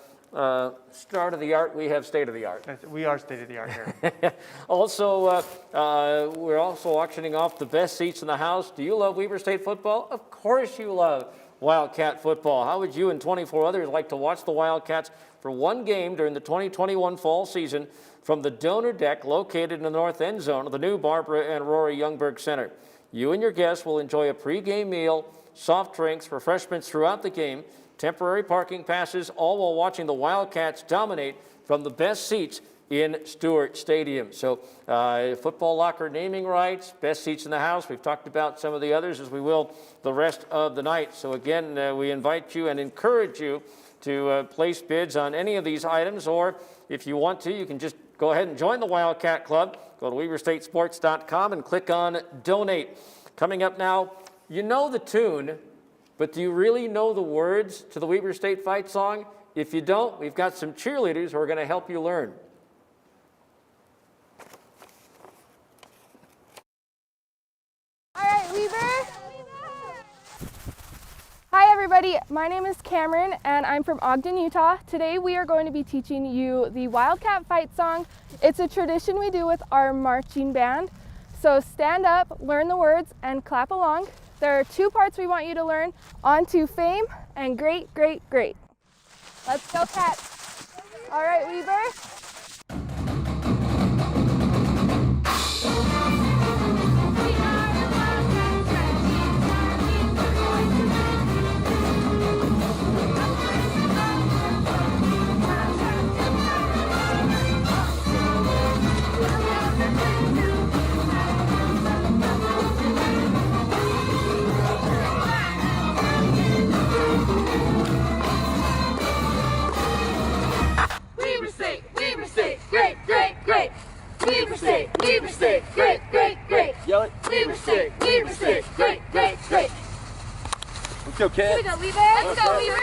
state of the art. We have state of the art. We are state of the art here. Also, we're also auctioning off the best seats in the house. Do you love Weber State football? Of course you love Wildcat football. How would you and 24 others like to watch the Wildcats for one game during the 2021 fall season from the donor deck located in the north end zone of the new Barbara and Rory Youngberg Center? You and your guests will enjoy a pregame meal, soft drinks, refreshments throughout the game, temporary parking passes, all while watching the Wildcats dominate from the best seats in Stewart Stadium. So football locker naming rights, best seats in the house. We've talked about some of the others as we will the rest of the night. So again, we invite you and encourage you to place bids on any of these items, or if you want to, you can just go ahead and join the Wildcat Club. Go to WeberStateSports.com and click on Donate. Coming up now, you know the tune, but do you really know the words to the Weber State fight song? If you don't, we've got some cheerleaders who are going to help you learn. All right, Weber. Hi everybody, my name is Cameron and I'm from Ogden, Utah. Today we are going to be teaching you the Wildcat Fight Song. It's a tradition we do with our marching band. So stand up, learn the words, and clap along. There are two parts we want you to learn: on to fame and great, great, great. Let's go, Cats. All right, Weber. Weber State, great, great, great. Yell it. Weber State, great, great, great. Let's go, Cats. Here we go, Weber. Let's go, Weber.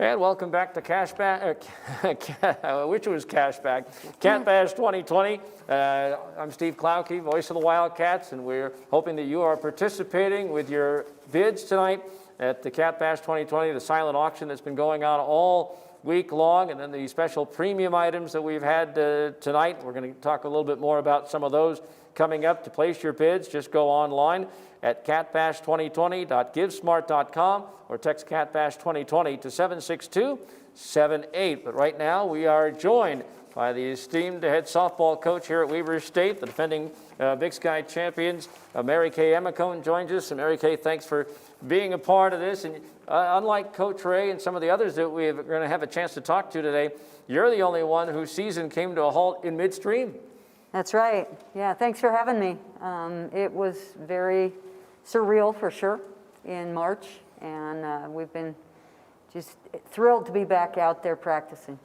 And welcome back to Cashback, which was Cashback, Cat Bash 2020. I'm Steve Klauke, voice of the Wildcats, and we're hoping that you are participating with your bids tonight at the Cat Bash 2020, the silent auction that's been going on all week long, and then the special premium items that we've had tonight. We're going to talk a little bit more about some of those coming up. To place your bids, just go online at catbash2020.givesmart.com or text catbash2020 to 76278. But right now we are joined by the esteemed head softball coach here at Weber State, the defending Big Sky champions. Mary Kay Emacone joins us. And Mary Kay, thanks for being a part of this. And unlike Coach Ray and some of the others that we're going to have a chance to talk to today, you're the only one whose season came to a halt in midstream. That's right. Yeah, thanks for having me. It was very surreal for sure in March, and we've been just thrilled to be back out there practicing.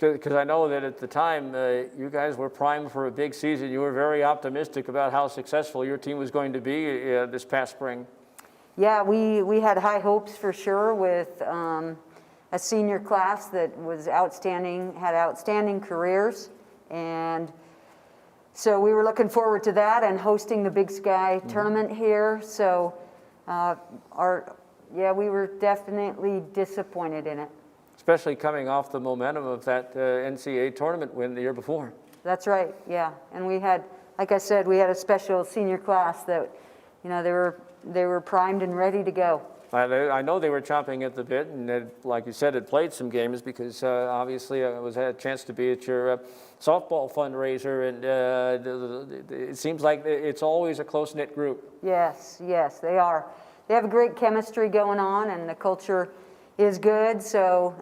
Because I know that at the time you guys were primed for a big season. You were very optimistic about how successful your team was going to be this past spring. Yeah, we had high hopes for sure with a senior class that was outstanding, had outstanding careers, and so we were looking forward to that and hosting the Big Sky tournament here. So we were definitely disappointed in it. Especially coming off the momentum of that NCAA tournament win the year before. That's right, yeah. And we had, like I said, we had a special senior class that, you know, they were primed and ready to go. I know they were chomping at the bit, and like you said, had played some games because obviously I had a chance to be at your softball fundraiser, and it seems like it's always a close-knit group. Yes, they are. They have a great chemistry going on, and the culture is good. So,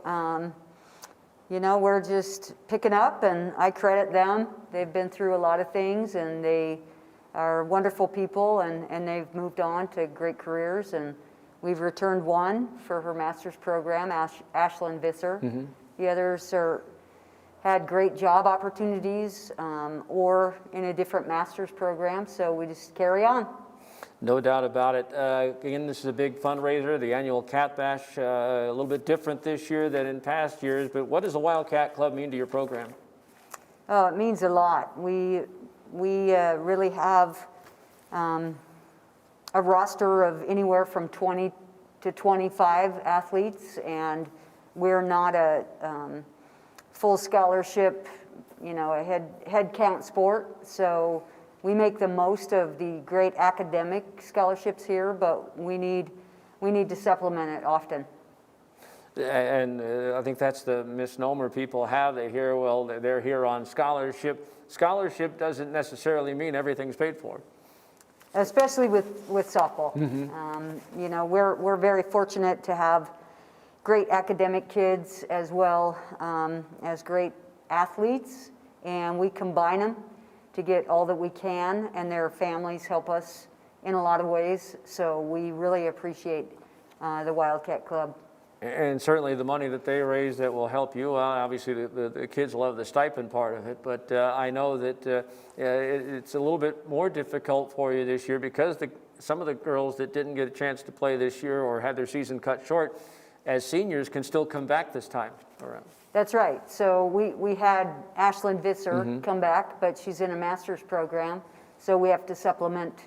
you know, we're just picking up, and I credit them. They've been through a lot of things, and they are wonderful people, and they've moved on to great careers. And we've returned one for her master's program, Ashlyn Visser. Mm-hmm. The others had great job opportunities or in a different master's program, so we just carry on. No doubt about it. Again, this is a big fundraiser, the annual Cat Bash, a little bit different this year than in past years, but what does the Wildcat Club mean to your program? Oh, it means a lot. We really have a roster of anywhere from 20 to 25 athletes, and we're not a full scholarship, you know, a head count sport. So we make the most of the great academic scholarships here, but we need to supplement it often. And I think that's the misnomer people have. They hear, well, they're here on scholarship. Scholarship doesn't necessarily mean everything's paid for. Especially with softball. Mm-hmm. You know, we're very fortunate to have great academic kids as well as great athletes, and we combine them to get all that we can, and their families help us in a lot of ways. So we really appreciate the Wildcat Club. And certainly the money that they raise that will help you out. Obviously, the kids love the stipend part of it, but I know that it's a little bit more difficult for you this year because some of the girls that didn't get a chance to play this year or had their season cut short as seniors can still come back this time around. That's right. So we had Ashlyn Visser come back, but she's in a master's program, so we have to supplement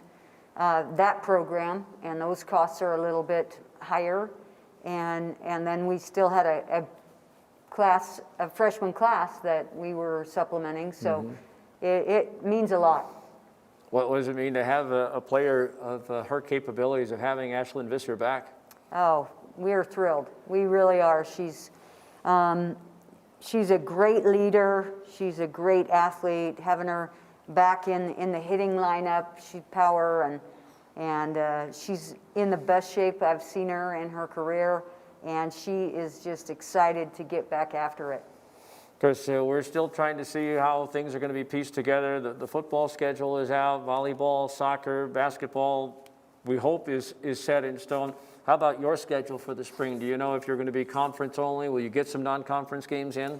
that program, and those costs are a little bit higher. And then we still had a freshman class that we were supplementing, so it means a lot. What does it mean to have a player of her capabilities of having Ashlyn Visser back? Oh, we're thrilled. We really are. She's a great leader. She's a great athlete. Having her back in the hitting lineup, she's power, and she's in the best shape I've seen her in her career, and she is just excited to get back after it. Because we're still trying to see how things are going to be pieced together. The football schedule is out, volleyball, soccer, basketball, we hope is set in stone. How about your schedule for the spring? Do you know if you're going to be conference only? Will you get some non-conference games in?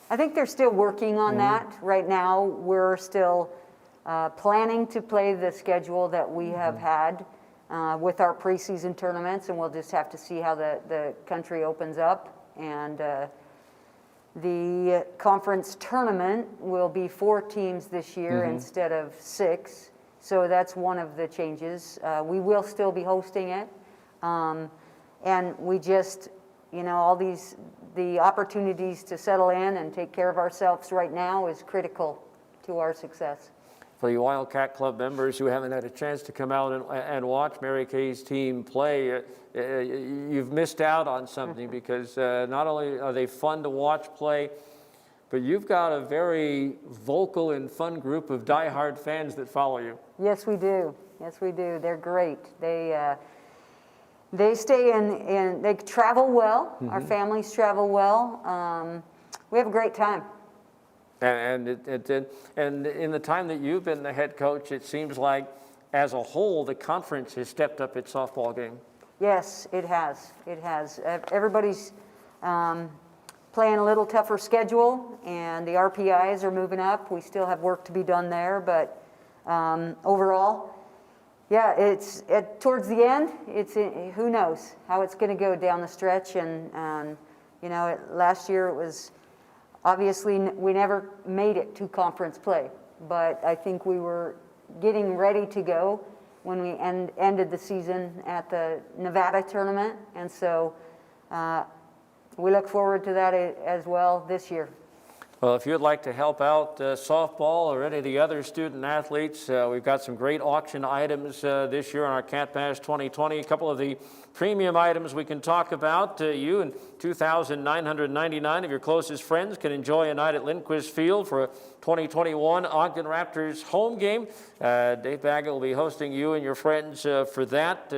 I think they're still working on that. Right now, we're still planning to play the schedule that we have had with our preseason tournaments, and we'll just have to see how the country opens up And the conference tournament will be 4 teams this year instead of 6. So that's one of the changes. We will still be hosting it. And we just, all the opportunities to settle in and take care of ourselves right now is critical to our success. For you Wildcat Club members who haven't had a chance to come out and watch Mary Kay's team play, you've missed out on something because not only are they fun to watch play, but you've got a very vocal and fun group of diehard fans that follow you. Yes, we do. Yes, we do. They're great. They stay in they travel well. Our families travel well. We have a great time. And in the time that you've been the head coach, it seems like as a whole, the conference has stepped up its softball game. Yes, it has. It has. Everybody's playing a little tougher schedule, and the RPIs are moving up. We still have work to be done there, but overall, yeah, it's towards the end. Who knows how it's going to go down the stretch, and last year it was. Obviously, we never made it to conference play, but I think we were getting ready to go when we ended the season at the Nevada tournament, and so we look forward to that as well this year. Well, if you'd like to help out softball or any of the other student athletes, we've got some great auction items this year on our Cat Bash 2020. A couple of the premium items we can talk about. You and 2,999 of your closest friends can enjoy a night at Lindquist Field for a 2021 Ogden Raptors home game. Dave Baggett will be hosting you and your friends for that.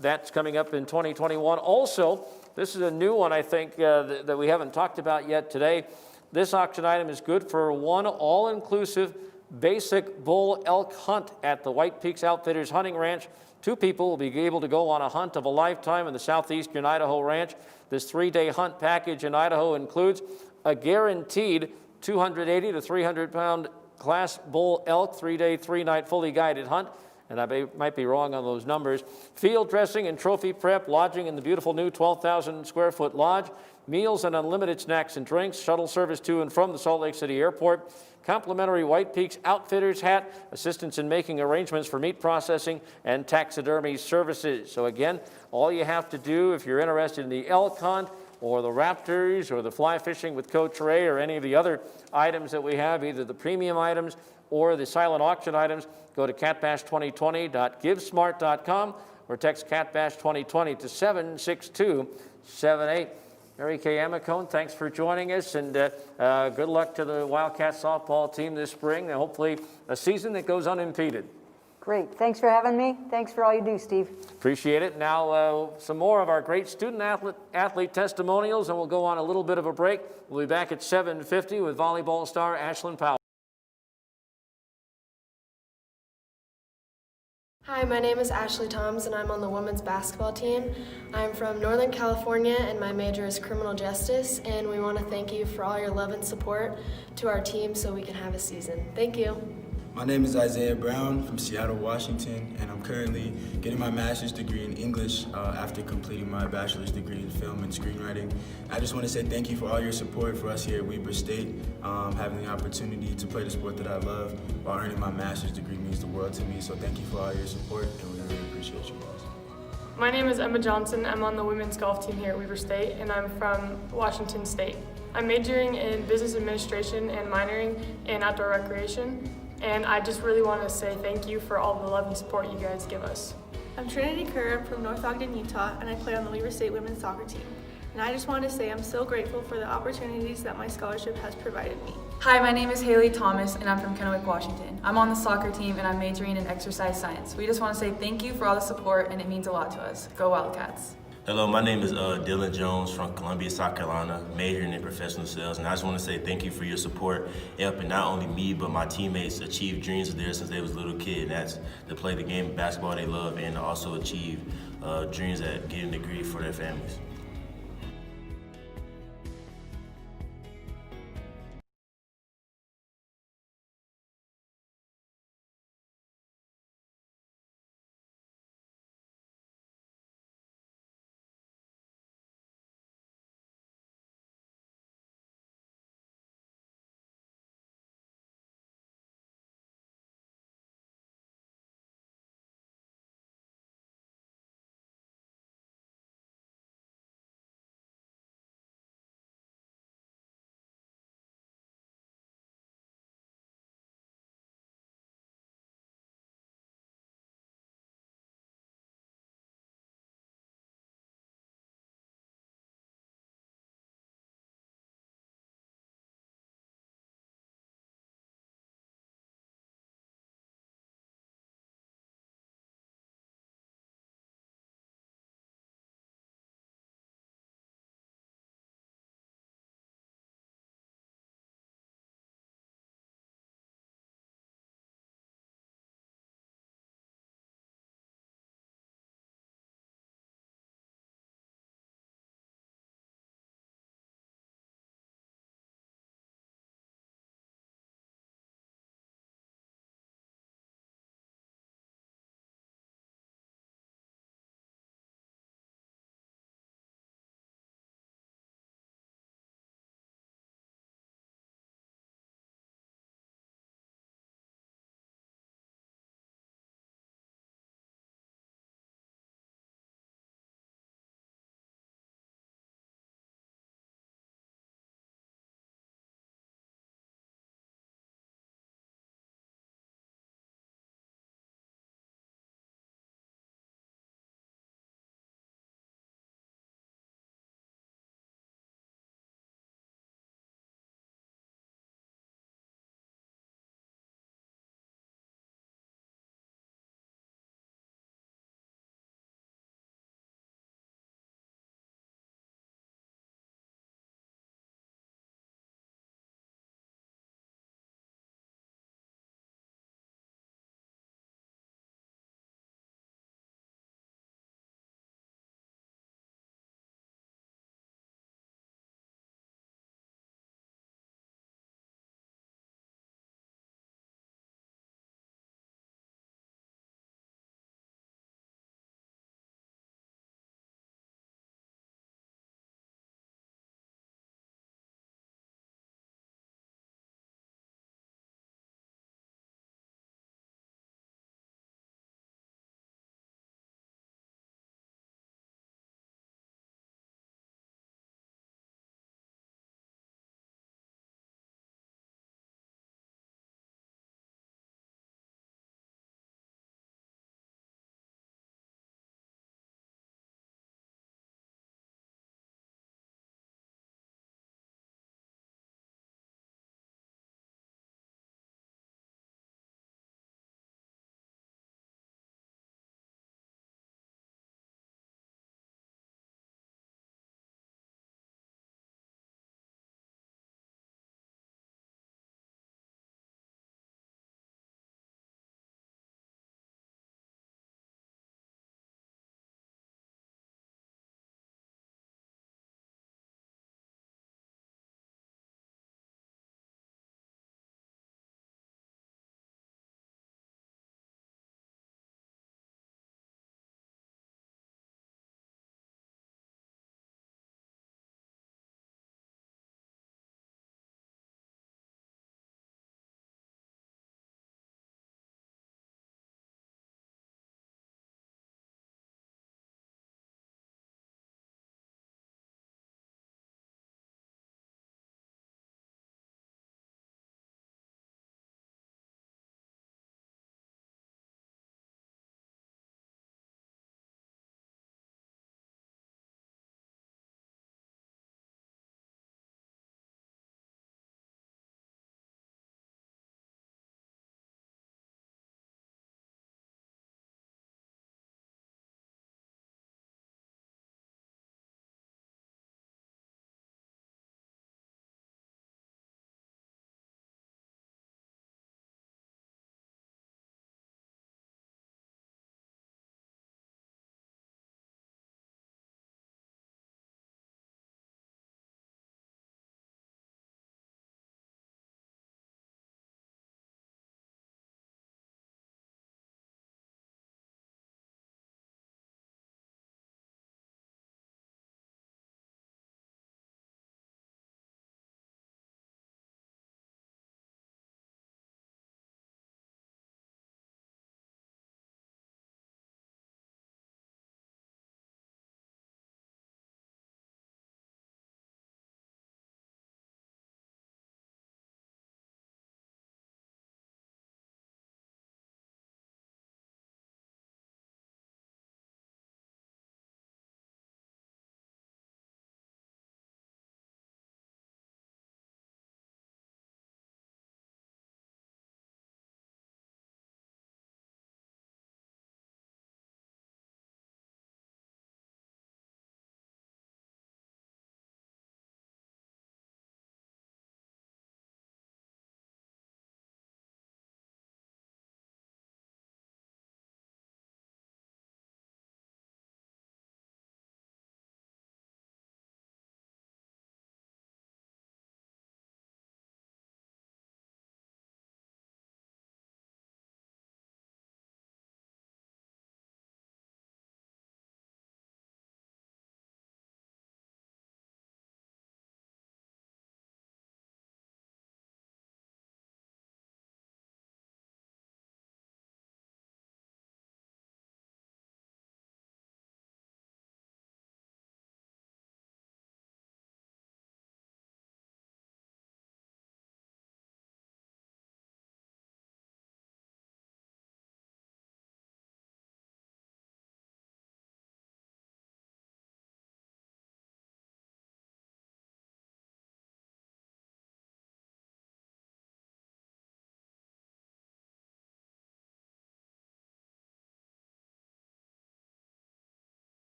That's coming up in 2021. Also, this is a new one, I think, that we haven't talked about yet today. This auction item is good for one all-inclusive basic bull elk hunt at the White Peaks Outfitters Hunting Ranch. 2 people will be able to go on a hunt of a lifetime in the southeastern Idaho ranch. This 3-day hunt package in Idaho includes a guaranteed 280 to 300-pound class bull elk 3-day, 3-night fully guided hunt. And I might be wrong on those numbers. Field dressing and trophy prep, lodging in the beautiful new 12,000 square foot lodge, meals and unlimited snacks and drinks, shuttle service to and from the Salt Lake City Airport, complimentary White Peaks Outfitters hat, assistance in making arrangements for meat processing, and taxidermy services. So again, all you have to do if you're interested in the elk hunt or the Raptors or the fly fishing with Coach Ray or any of the other items that we have, either the premium items or the silent auction items, go to catbash2020.givesmart.com or text catbash2020 to 76278. Mary Kay Amicone, thanks for joining us, and good luck to the Wildcat softball team this spring, and hopefully a season that goes unimpeded. Great. Thanks for having me. Thanks for all you do, Steve. Appreciate it. Now, some more of our great student athlete testimonials, and we'll go on a little bit of a break. We'll be back at 7:50 with volleyball star Ashlyn Powell. Hi, my name is Ashley Toms and I'm on the women's basketball team. I'm from Northern California and my major is criminal justice, and we want to thank you for all your love and support to our team so we can have a season. Thank you. My name is Isaiah Brown from Seattle, Washington, and I'm currently getting my master's degree in English after completing my bachelor's degree in film and screenwriting. I just want to say thank you for all your support for us here at Weber State. Having the opportunity to play the sport that I love while earning my master's degree means the world to me, so thank you for all your support, and we really appreciate you guys. My name is Emma Johnson. I'm on the women's golf team here at Weber State, and I'm from Washington State. I'm majoring in business administration and minoring in outdoor recreation. And I just really want to say thank you for all the love and support you guys give us. I'm Trinity Kerr. I'm from North Ogden, Utah, and I play on the Weber State women's soccer team. And I just want to say I'm so grateful for the opportunities that my scholarship has provided me. Hi, my name is Haley Thomas, and I'm from Kennewick, Washington. I'm on the soccer team, and I'm majoring in exercise science. We just want to say thank you for all the support, and it means a lot to us. Go Wildcats. Hello, my name is Dylan Jones from Columbia, South Carolina, majoring in professional sales, and I just want to say thank you for your support, helping not only me but my teammates achieve dreams of theirs since they was a little kid, and that's to play the game of basketball they love and also achieve dreams at getting a degree for their families.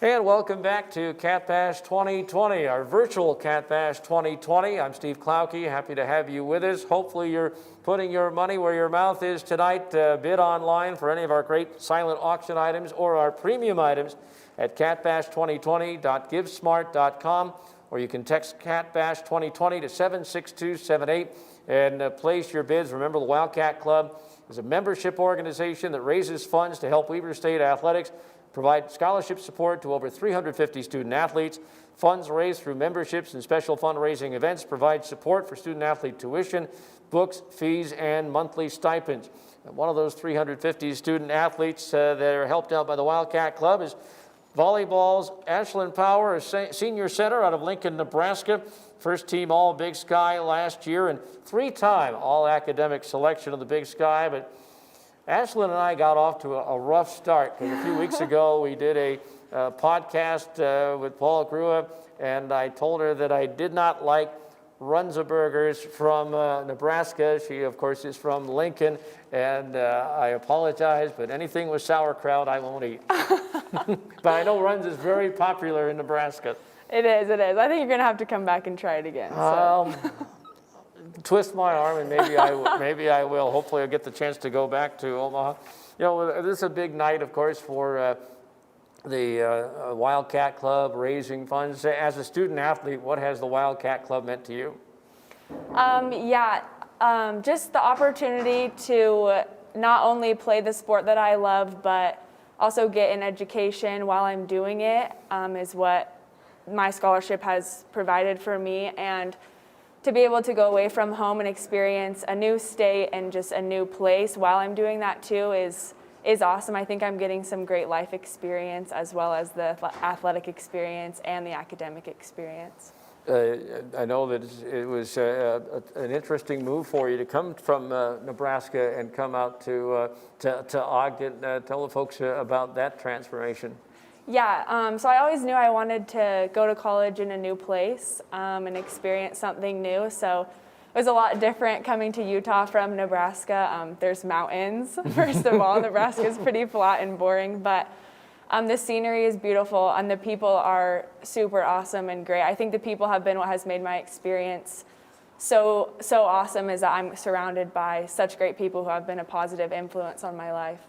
And welcome back to Cat Bash 2020, our virtual Cat Bash 2020. I'm Steve Klauke, happy to have you with us. Hopefully you're putting your money where your mouth is tonight. Bid online for any of our great silent auction items or our premium items at catbash2020.givesmart.com, or you can text Cat Bash 2020 to 76278 and place your bids. Remember, the Wildcat Club is a membership organization that raises funds to help Weber State athletics, provide scholarship support to over 350 student athletes. Funds raised through memberships and special fundraising events provide support for student athlete tuition, books, fees, and monthly stipends. And one of those 350 student athletes that are helped out by the Wildcat Club is Volleyball's Ashlyn Power, a senior center out of Lincoln, Nebraska. First team All Big Sky last year and three-time All Academic Selection of the Big Sky. But Ashlyn and I got off to a rough start because a few weeks ago we did a podcast with Paula Grua, and I told her that I did not like Runzeburgers from Nebraska. She, of course, is from Lincoln, and I apologize, but anything with sauerkraut I won't eat. But I know Runz is very popular in Nebraska. It is, it is. I think you're going to have to come back and try it again. So. Twist my arm, and maybe I will. Hopefully I'll get the chance to go back to Omaha. You know, this is a big night, of course, for the Wildcat Club raising funds. As a student athlete, what has the Wildcat Club meant to you? Just the opportunity to not only play the sport that I love, but also get an education while I'm doing it is what my scholarship has provided for me. And to be able to go away from home and experience a new state and just a new place while I'm doing that too is awesome. I think I'm getting some great life experience as well as the athletic experience and the academic experience. I know that it was an interesting move for you to come from Nebraska and come out to Ogden. Tell the folks about that transformation. Yeah, so I always knew I wanted to go to college in a new place and experience something new. So it was a lot different coming to Utah from Nebraska. There's mountains, first of all. Nebraska is pretty flat and boring, but the scenery is beautiful and the people are super awesome and great. I think the people have been what has made my experience so awesome, is that I'm surrounded by such great people who have been a positive influence on my life.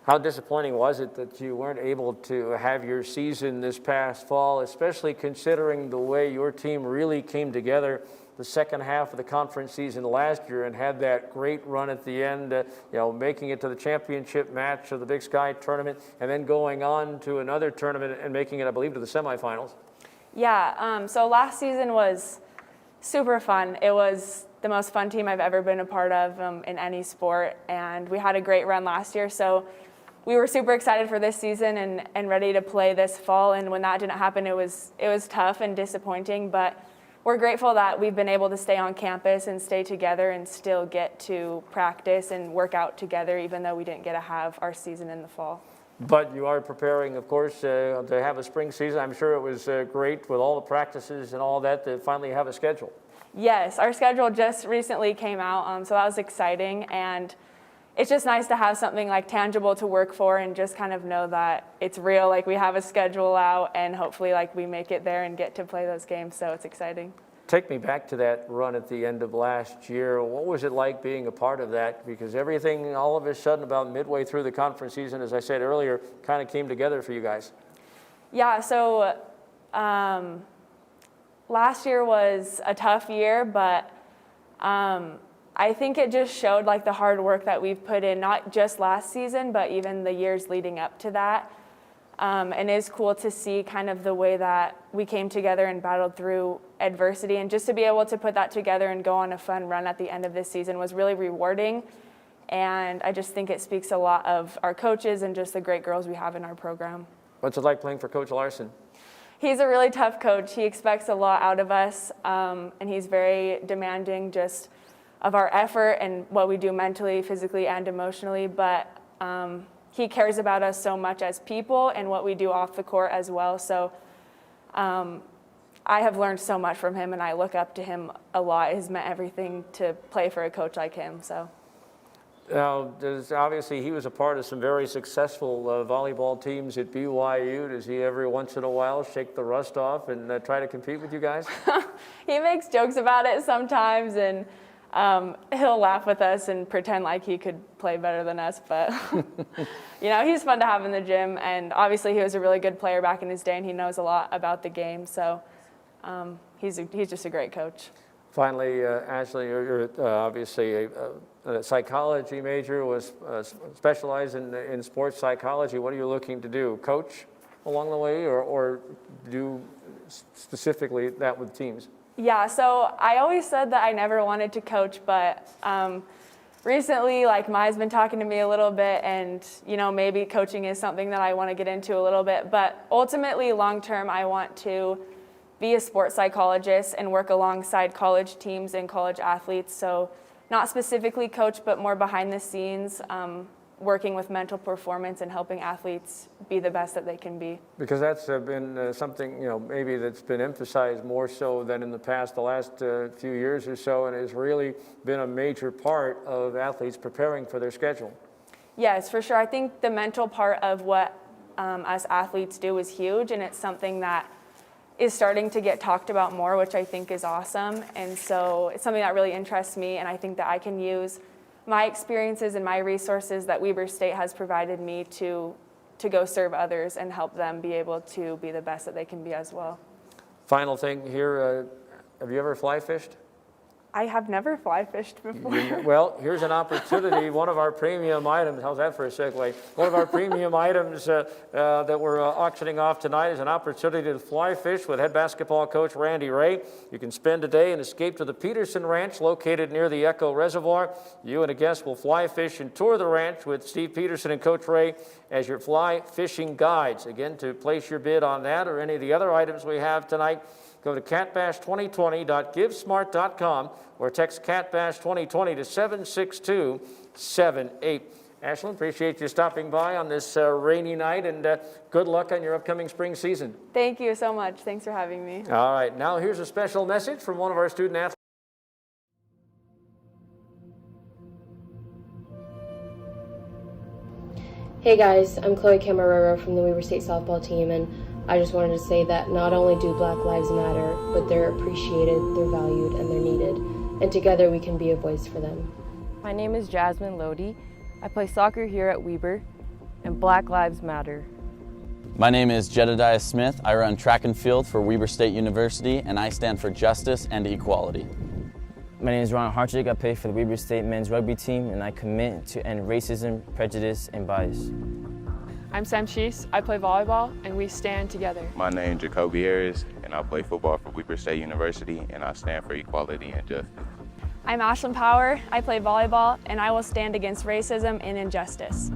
How disappointing was it that you weren't able to have your season this past fall, especially considering the way your team really came together the second half of the conference season last year and had that great run at the end, making it to the championship match of the Big Sky tournament and then going on to another tournament and making it, I believe, to the semifinals? Yeah, so last season was super fun. It was the most fun team I've ever been a part of in any sport, and we had a great run last year. So we were super excited for this season and ready to play this fall. And when that didn't happen, it was tough and disappointing. But we're grateful that we've been able to stay on campus and stay together and still get to practice and work out together, even though we didn't get to have our season in the fall. But you are preparing, of course, to have a spring season. I'm sure it was great with all the practices and all that to finally have a schedule. Yes, our schedule just recently came out, so that was exciting. And it's just nice to have something like tangible to work for and just kind of know that it's real, like we have a schedule out and hopefully like we make it there and get to play those games, so it's exciting. Take me back to that run at the end of last year. What was it like being a part of that? Because everything all of a sudden about midway through the conference season, as I said earlier, kind of came together for you guys. Yeah, so last year was a tough year, but I think it just showed like the hard work that we've put in, not just last season, but even the years leading up to that. And it's cool to see kind of the way that we came together and battled through adversity, and just to be able to put that together and go on a fun run at the end of this season was really rewarding. And I just think it speaks a lot of our coaches and just the great girls we have in our program. What's it like playing for Coach Larson? He's a really tough coach. He expects a lot out of us, and he's very demanding just of our effort and what we do mentally, physically, and emotionally. But he cares about us so much as people and what we do off the court as well. So I have learned so much from him, and I look up to him a lot. It has meant everything to play for a coach like him. So Now, obviously he was a part of some very successful volleyball teams at BYU. Does he every once in a while shake the rust off and try to compete with you guys? He makes jokes about it sometimes, and he'll laugh with us and pretend like he could play better than us, but you know, he's fun to have in the gym, and obviously he was a really good player back in his day, and he knows a lot about the game, so he's just a great coach. Finally, Ashley, you're obviously a psychology major, was specialized in sports psychology. What are you looking to do? Coach along the way, or do specifically that with teams? Yeah, so I always said that I never wanted to coach, but recently, like, Mai's been talking to me a little bit, and, you know, maybe coaching is something that I want to get into a little bit, but ultimately, long term, I want to be a sports psychologist and work alongside college teams and college athletes. So not specifically coach, but more behind the scenes, working with mental performance and helping athletes be the best that they can be. Because that's been something, you know, maybe that's been emphasized more so than in the past, the last few years or so, and has really been a major part of athletes preparing for their schedule. Yes, for sure. I think the mental part of what us athletes do is huge, and it's something that is starting to get talked about more, which I think is awesome. And so it's something that really interests me, and I think that I can use my experiences and my resources that Weber State has provided me to go serve others and help them be able to be the best that they can be as well. Final thing here, have you ever fly fished? I have never fly fished before. Well, here's an opportunity. One of our premium items, how's that for a segue? One of our premium items that we're auctioning off tonight is an opportunity to fly fish with head basketball coach Randy Ray. You can spend a day and escape to the Peterson Ranch located near the Echo Reservoir. You and a guest will fly fish and tour the ranch with Steve Peterson and Coach Ray as your fly fishing guides. Again, to place your bid on that or any of the other items we have tonight, go to catbash2020.givesmart.com or text catbash2020 to 76278. Ashlyn, appreciate you stopping by on this rainy night, and good luck on your upcoming spring season. Thank you so much. Thanks for having me. All right, now here's a special message from one of our student athletes. Hey guys, I'm Chloe Camarero from the Weber State softball team, and I just wanted to say that not only do Black Lives Matter, but they're appreciated, they're valued, and they're needed. And together we can be a voice for them. My name is Jasmine Lodi. I play soccer here at Weber, and Black Lives Matter. My name is Jedediah Smith. I run track and field for Weber State University, and I stand for justice and equality. My name is Ron Hartwig. I play for the Weber State men's rugby team, and I commit to end racism, prejudice, and bias. I'm Sam Sheese. I play volleyball, and we stand together. My name is Jacoby Harris, and I play football for Weber State University, and I stand for equality and justice. I'm Ashlyn Power. I play volleyball, and I will stand against racism and injustice.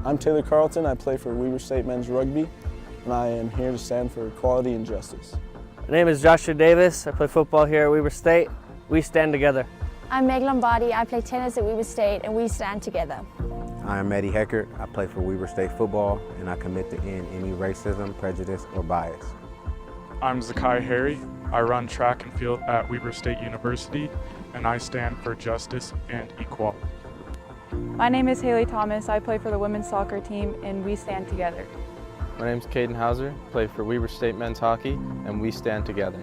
I'm Taylor Carlton. I play for Weber State men's rugby, and I am here to stand for equality and justice. My name is Joshua Davis. I play football here at Weber State. We stand together. I'm Meg Lombardi. I play tennis at Weber State, and we stand together. I'm Eddie Heckert. I play for Weber State football, and I commit to end any racism, prejudice, or bias. I'm Zakai Harry. I run track and field at Weber State University, and I stand for justice and equality. My name is Haley Thomas. I play for the women's soccer team, and we stand together. My name is Caden Hauser. I play for Weber State men's hockey, and we stand together.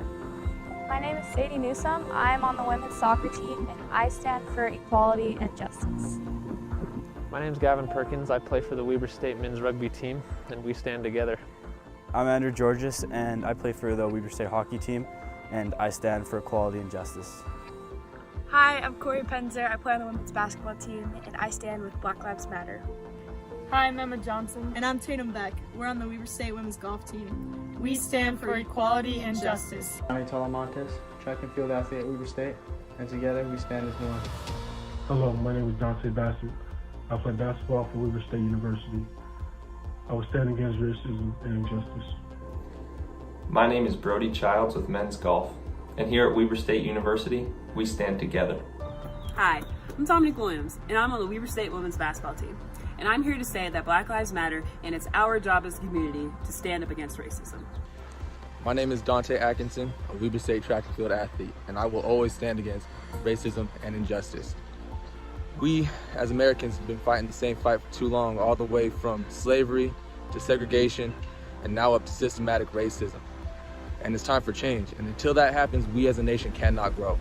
My name is Sadie Newsome. I am on the women's soccer team, and I stand for equality and justice. My name is Gavin Perkins. I play for the Weber State men's rugby team, and we stand together. I'm Andrew Georges, and I play for the Weber State hockey team, and I stand for equality and justice. Hi, I'm Corey Penzer. I play on the women's basketball team, and I stand with Black Lives Matter. Hi, I'm Emma Johnson. And I'm Tatum Beck. We're on the Weber State women's golf team. We stand for equality and justice. I'm Talamontes, track and field athlete at Weber State, and together we stand as one. Hello, my name is Dante Bassett. I play basketball for Weber State University. I will stand against racism and injustice. My name is Brody Childs with men's golf, and here at Weber State University, we stand together. Hi, I'm Dominic Williams, and I'm on the Weber State women's basketball team. And I'm here to say that Black Lives Matter, and it's our job as a community to stand up against racism. My name is Dante Atkinson, a Weber State track and field athlete, and I will always stand against racism and injustice. We, as Americans, have been fighting the same fight for too long, all the way from slavery to segregation and now up to systematic racism. And it's time for change. And until that happens, we as a nation cannot grow.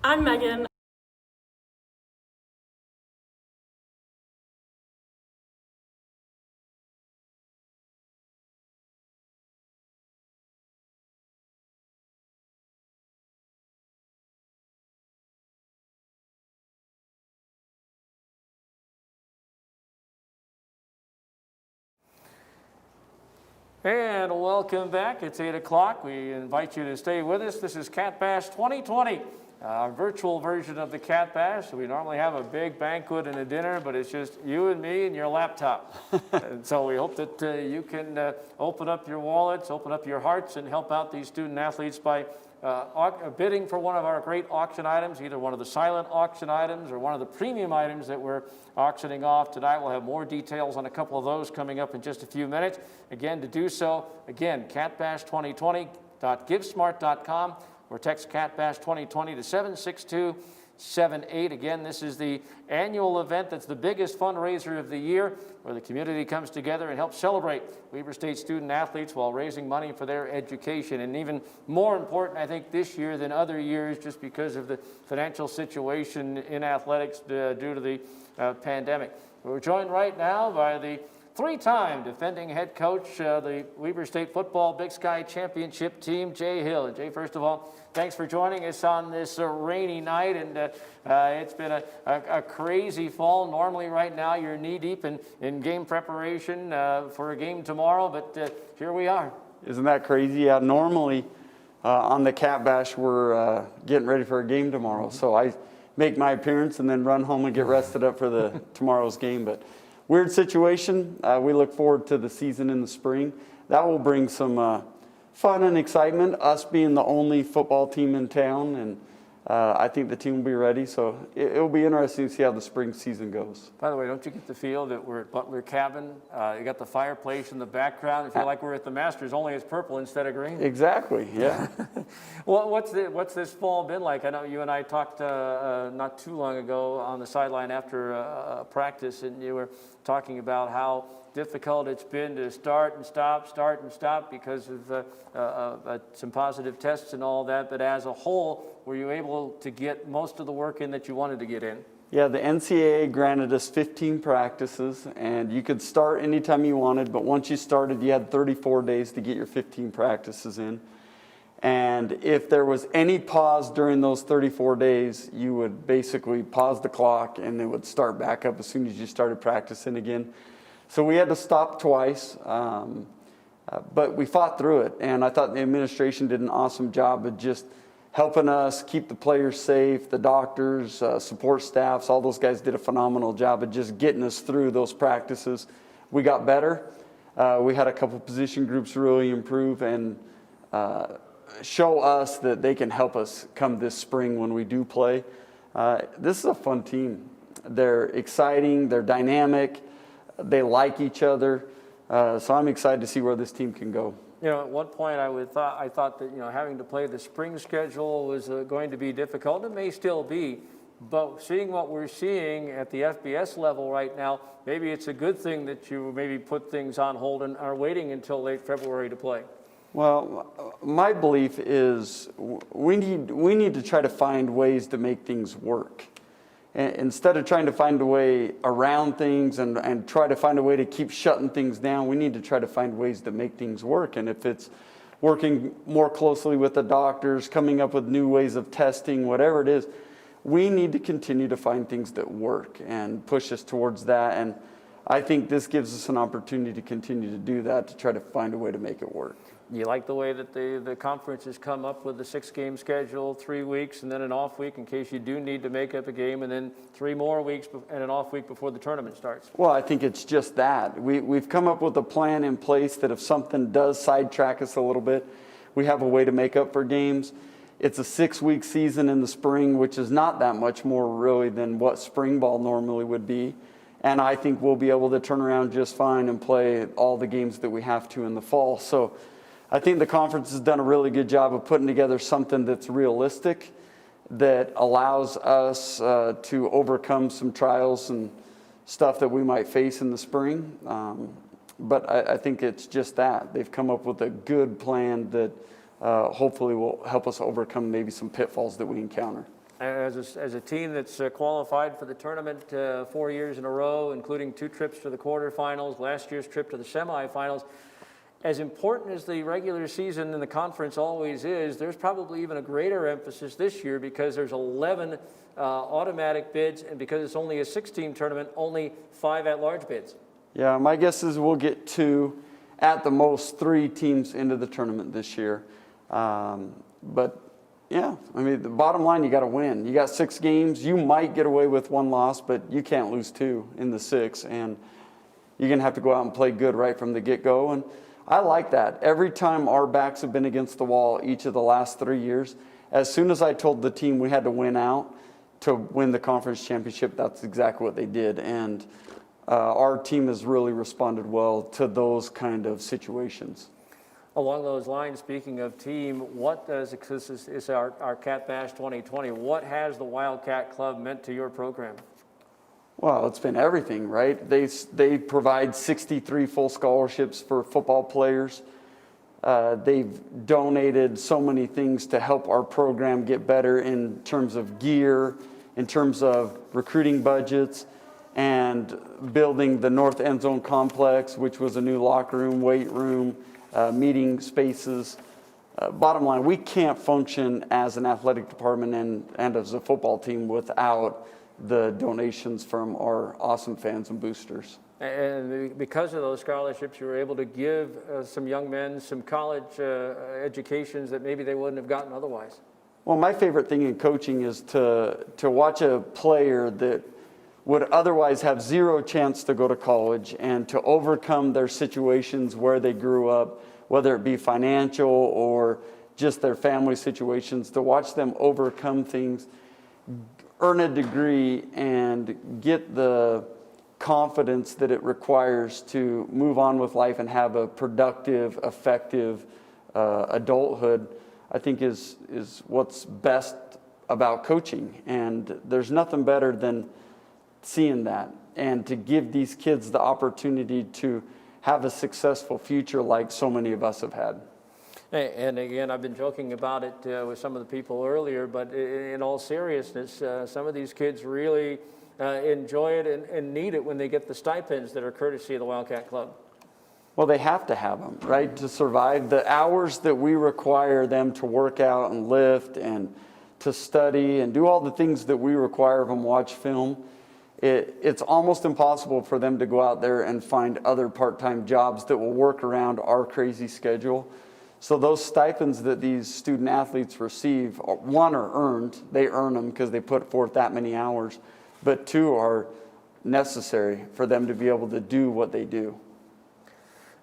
I'm Megan. And welcome back. It's 8 o'clock. We invite you to stay with us. This is Cat Bash 2020, our virtual version of the Cat Bash. We normally have a big banquet and a dinner, but it's just you and me and your laptop. And so we hope that you can open up your wallets, open up your hearts, and help out these student athletes by bidding for one of our great auction items, either one of the silent auction items or one of the premium items that we're auctioning off tonight. We'll have more details on a couple of those coming up in just a few minutes. Again, to do so, again, catbash2020.givesmart.com or text catbash2020 to 76278. Again, this is the annual event that's the biggest fundraiser of the year, where the community comes together and helps celebrate Weber State student athletes while raising money for their education. And even more important, I think, this year than other years, just because of the financial situation in athletics due to the pandemic. We're joined right now by the three-time defending head coach, the Weber State football Big Sky championship team, Jay Hill. And Jay, first of all, thanks for joining us on this rainy night. And it's been a crazy fall. Normally right now you're knee-deep in game preparation for a game tomorrow, but here we are. Isn't that crazy? Yeah, normally on the Cat Bash we're getting ready for a game tomorrow. So I make my appearance and then run home and get rested up for the tomorrow's game. But weird situation. We look forward to the season in the spring. That will bring some fun and excitement, us being the only football team in town, and I think the team will be ready. So it'll be interesting to see how the spring season goes. By the way, don't you get the feel that we're at Butler Cabin? You got the fireplace in the background. I feel like we're at the Masters, only it's purple instead of green. Exactly, yeah. Well, what's this fall been like? I know you and I talked not too long ago on the sideline after practice, and you were talking about how difficult it's been to start and stop because of some positive tests and all that. But as a whole, were you able to get most of the work in that you wanted to get in? Yeah, the NCAA granted us 15 practices, and you could start anytime you wanted, but once you started, you had 34 days to get your 15 practices in. And if there was any pause during those 34 days, you would basically pause the clock and it would start back up as soon as you started practicing again. So we had to stop twice, but we fought through it. And I thought the administration did an awesome job of just helping us keep the players safe, the doctors, support staffs, all those guys did a phenomenal job of just getting us through those practices. We got better. We had a couple position groups really improve and show us that they can help us come this spring when we do play. This is a fun team. They're exciting, they're dynamic, they like each other. So I'm excited to see where this team can go. You know, at one point I thought that, you know, having to play the spring schedule was going to be difficult. It may still be, but seeing what we're seeing at the FBS level right now, maybe it's a good thing that you maybe put things on hold and are waiting until late February to play. Well, my belief is we need to try to find ways to make things work. Instead of trying to find a way around things and try to find a way to keep shutting things down, we need to try to find ways to make things work. And if it's working more closely with the doctors, coming up with new ways of testing, whatever it is, we need to continue to find things that work and push us towards that. And I think this gives us an opportunity to continue to do that, to try to find a way to make it work. You like the way that the conference has come up with the 6-game schedule, 3 weeks, and then an off week in case you do need to make up a game, and then 3 more weeks and an off week before the tournament starts? Well, I think it's just that. We've come up with a plan in place that if something does sidetrack us a little bit, we have a way to make up for games. It's a 6-week season in the spring, which is not that much more really than what spring ball normally would be. And I think we'll be able to turn around just fine and play all the games that we have to in the fall. So I think the conference has done a really good job of putting together something that's realistic, that allows us to overcome some trials and stuff that we might face in the spring. But I think it's just that. They've come up with a good plan that hopefully will help us overcome maybe some pitfalls that we encounter. As a team that's qualified for the tournament 4 years in a row, including 2 trips to the quarterfinals, last year's trip to the semifinals, as important as the regular season in the conference always is, there's probably even a greater emphasis this year because there's 11 automatic bids, and because it's only a 6-team tournament, only 5 at-large bids. Yeah, my guess is we'll get 2, at the most 3 teams into the tournament this year. But yeah, I mean, the bottom line, you got to win. You got 6 games. You might get away with 1 loss, but you can't lose 2 in the 6, and you're going to have to go out and play good right from the get-go. And I like that. Every time our backs have been against the wall each of the last 3 years, as soon as I told the team we had to win out to win the conference championship, that's exactly what they did. And our team has really responded well to those kind of situations. Along those lines, speaking of team, what does, this is our Cat Bash 2020, what has the Wildcat Club meant to your program? Well, it's been everything, right? They provide 63 full scholarships for football players. They've donated so many things to help our program get better in terms of gear, in terms of recruiting budgets, and building the North End Zone Complex, which was a new locker room, weight room, meeting spaces. Bottom line, we can't function as an athletic department and as a football team without the donations from our awesome fans and boosters. And because of those scholarships, you were able to give some young men some college educations that maybe they wouldn't have gotten otherwise. Well, my favorite thing in coaching is to watch a player that would otherwise have 0 chance to go to college and to overcome their situations where they grew up, whether it be financial or just their family situations, to watch them overcome things, earn a degree, and get the confidence that it requires to move on with life and have a productive, effective adulthood, I think is what's best about coaching. And there's nothing better than seeing that, and to give these kids the opportunity to have a successful future like so many of us have had. And again, I've been joking about it with some of the people earlier, but in all seriousness, some of these kids really enjoy it and need it when they get the stipends that are courtesy of the Wildcat Club. Well, they have to have them, right, to survive. The hours that we require them to work out and lift and to study and do all the things that we require of them, watch film, it's almost impossible for them to go out there and find other part-time jobs that will work around our crazy schedule. So those stipends that these student athletes receive, 1, are earned. They earn them because they put forth that many hours. But 2, are necessary for them to be able to do what they do.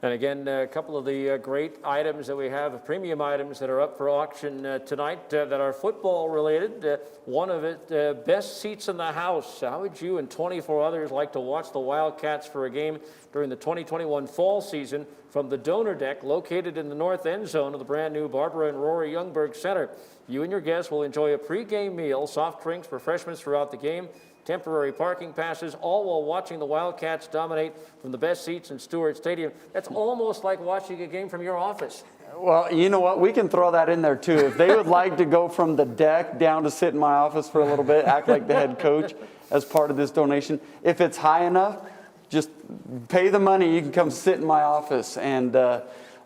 And again, a couple of the great items that we have, premium items that are up for auction tonight that are football related. One of it, best seats in the house. How would you and 24 others like to watch the Wildcats for a game during the 2021 fall season from the donor deck located in the north end zone of the brand new Barbara and Rory Youngberg Center? You and your guests will enjoy a pregame meal, soft drinks, refreshments throughout the game, temporary parking passes, all while watching the Wildcats dominate from the best seats in Stewart Stadium. That's almost like watching a game from your office. Well, you know what? We can throw that in there, too. If they would like to go from the deck down to sit in my office for a little bit, act like the head coach as part of this donation. If it's high enough, just pay the money. You can come sit in my office. And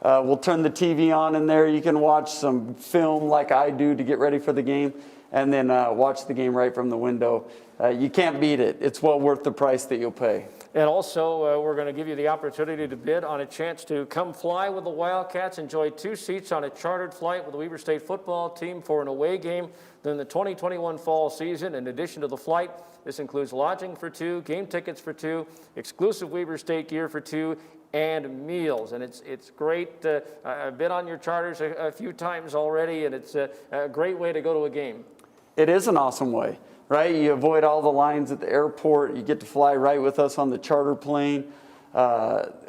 We'll turn the TV on in there. You can watch some film like I do to get ready for the game, and then watch the game right from the window. You can't beat it. It's well worth the price that you'll pay. And also, we're going to give you the opportunity to bid on a chance to come fly with the Wildcats, enjoy 2 seats on a chartered flight with the Weber State football team for an away game during the 2021 fall season. In addition to the flight, this includes lodging for 2, game tickets for 2, exclusive Weber State gear for 2, and meals. And it's great. I've been on your charters a few times already, and it's a great way to go to a game. It is an awesome way, right? You avoid all the lines at the airport. You get to fly right with us on the charter plane.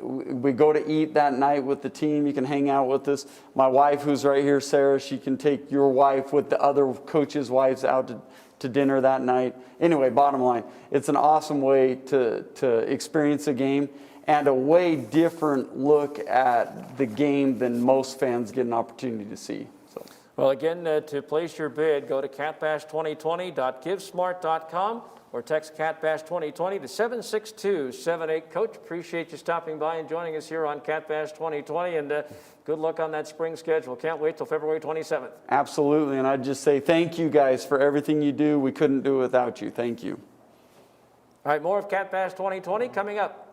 We go to eat that night with the team. You can hang out with us. My wife, who's right here, Sarah, she can take your wife with the other coaches' wives out to dinner that night. Anyway, bottom line, it's an awesome way to experience a game and a way different look at the game than most fans get an opportunity to see. So. Well, again, to place your bid, go to catbash2020.givesmart.com or text catbash2020 to 76278. Coach, appreciate you stopping by and joining us here on Catbash 2020, and good luck on that spring schedule. Can't wait till February 27th. Absolutely, and I'd just say thank you guys for everything you do. We couldn't do it without you. Thank you. All right, more of Catbash 2020 coming up.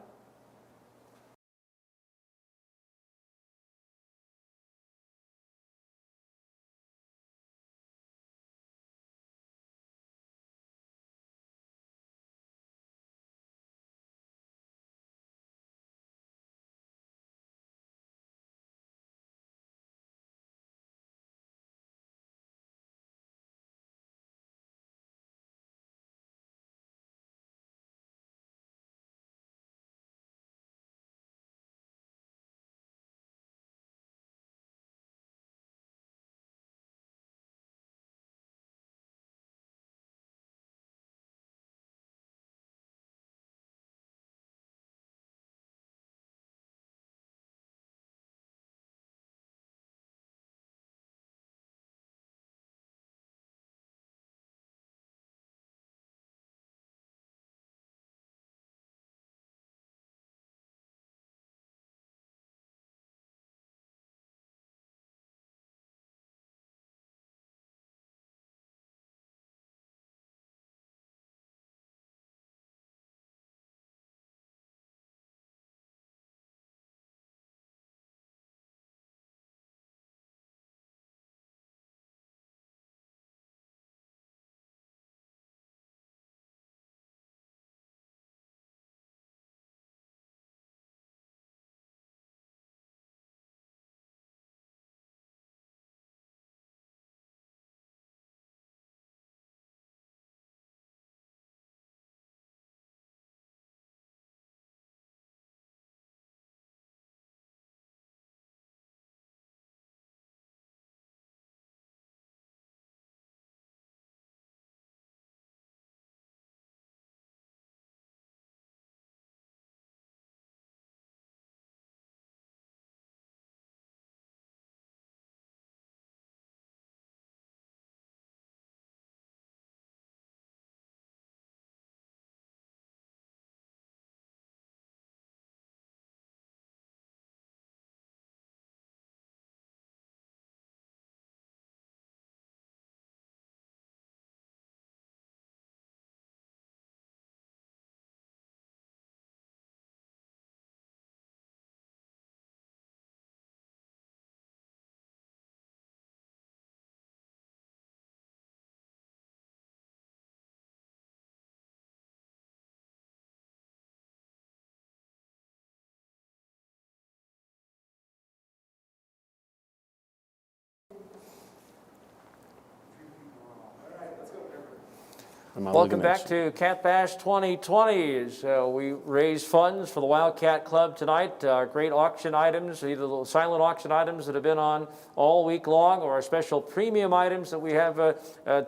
Welcome back to Cat Bash 2020 as we raise funds for the Wildcat Club tonight. Great auction items, either the silent auction items that have been on all week long or our special premium items that we have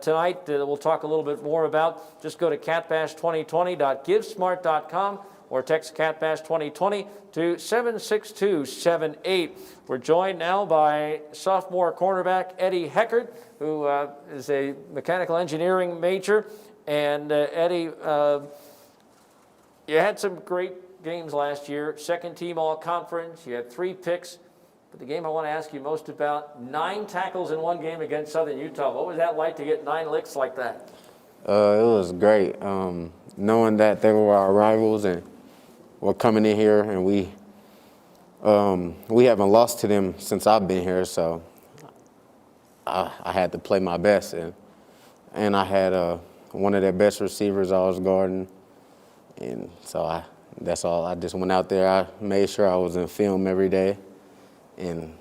tonight that we'll talk a little bit more about. Just go to catbash2020.givesmart.com or text catbash2020 to 76278. We're joined now by sophomore cornerback Eddie Heckert, who is a mechanical engineering major. And Eddie, you had some great games last year. Second team all conference. You had 3 picks. But the game I want to ask you most about, 9 tackles in one game against Southern Utah. What was that like to get 9 licks like that? It was great. Knowing that they were our rivals and we're coming in here and we haven't lost to them since I've been here, so I had to play my best. And I had one of their best receivers I was guarding. And so that's all. I just went out there. I made sure I was in film every day and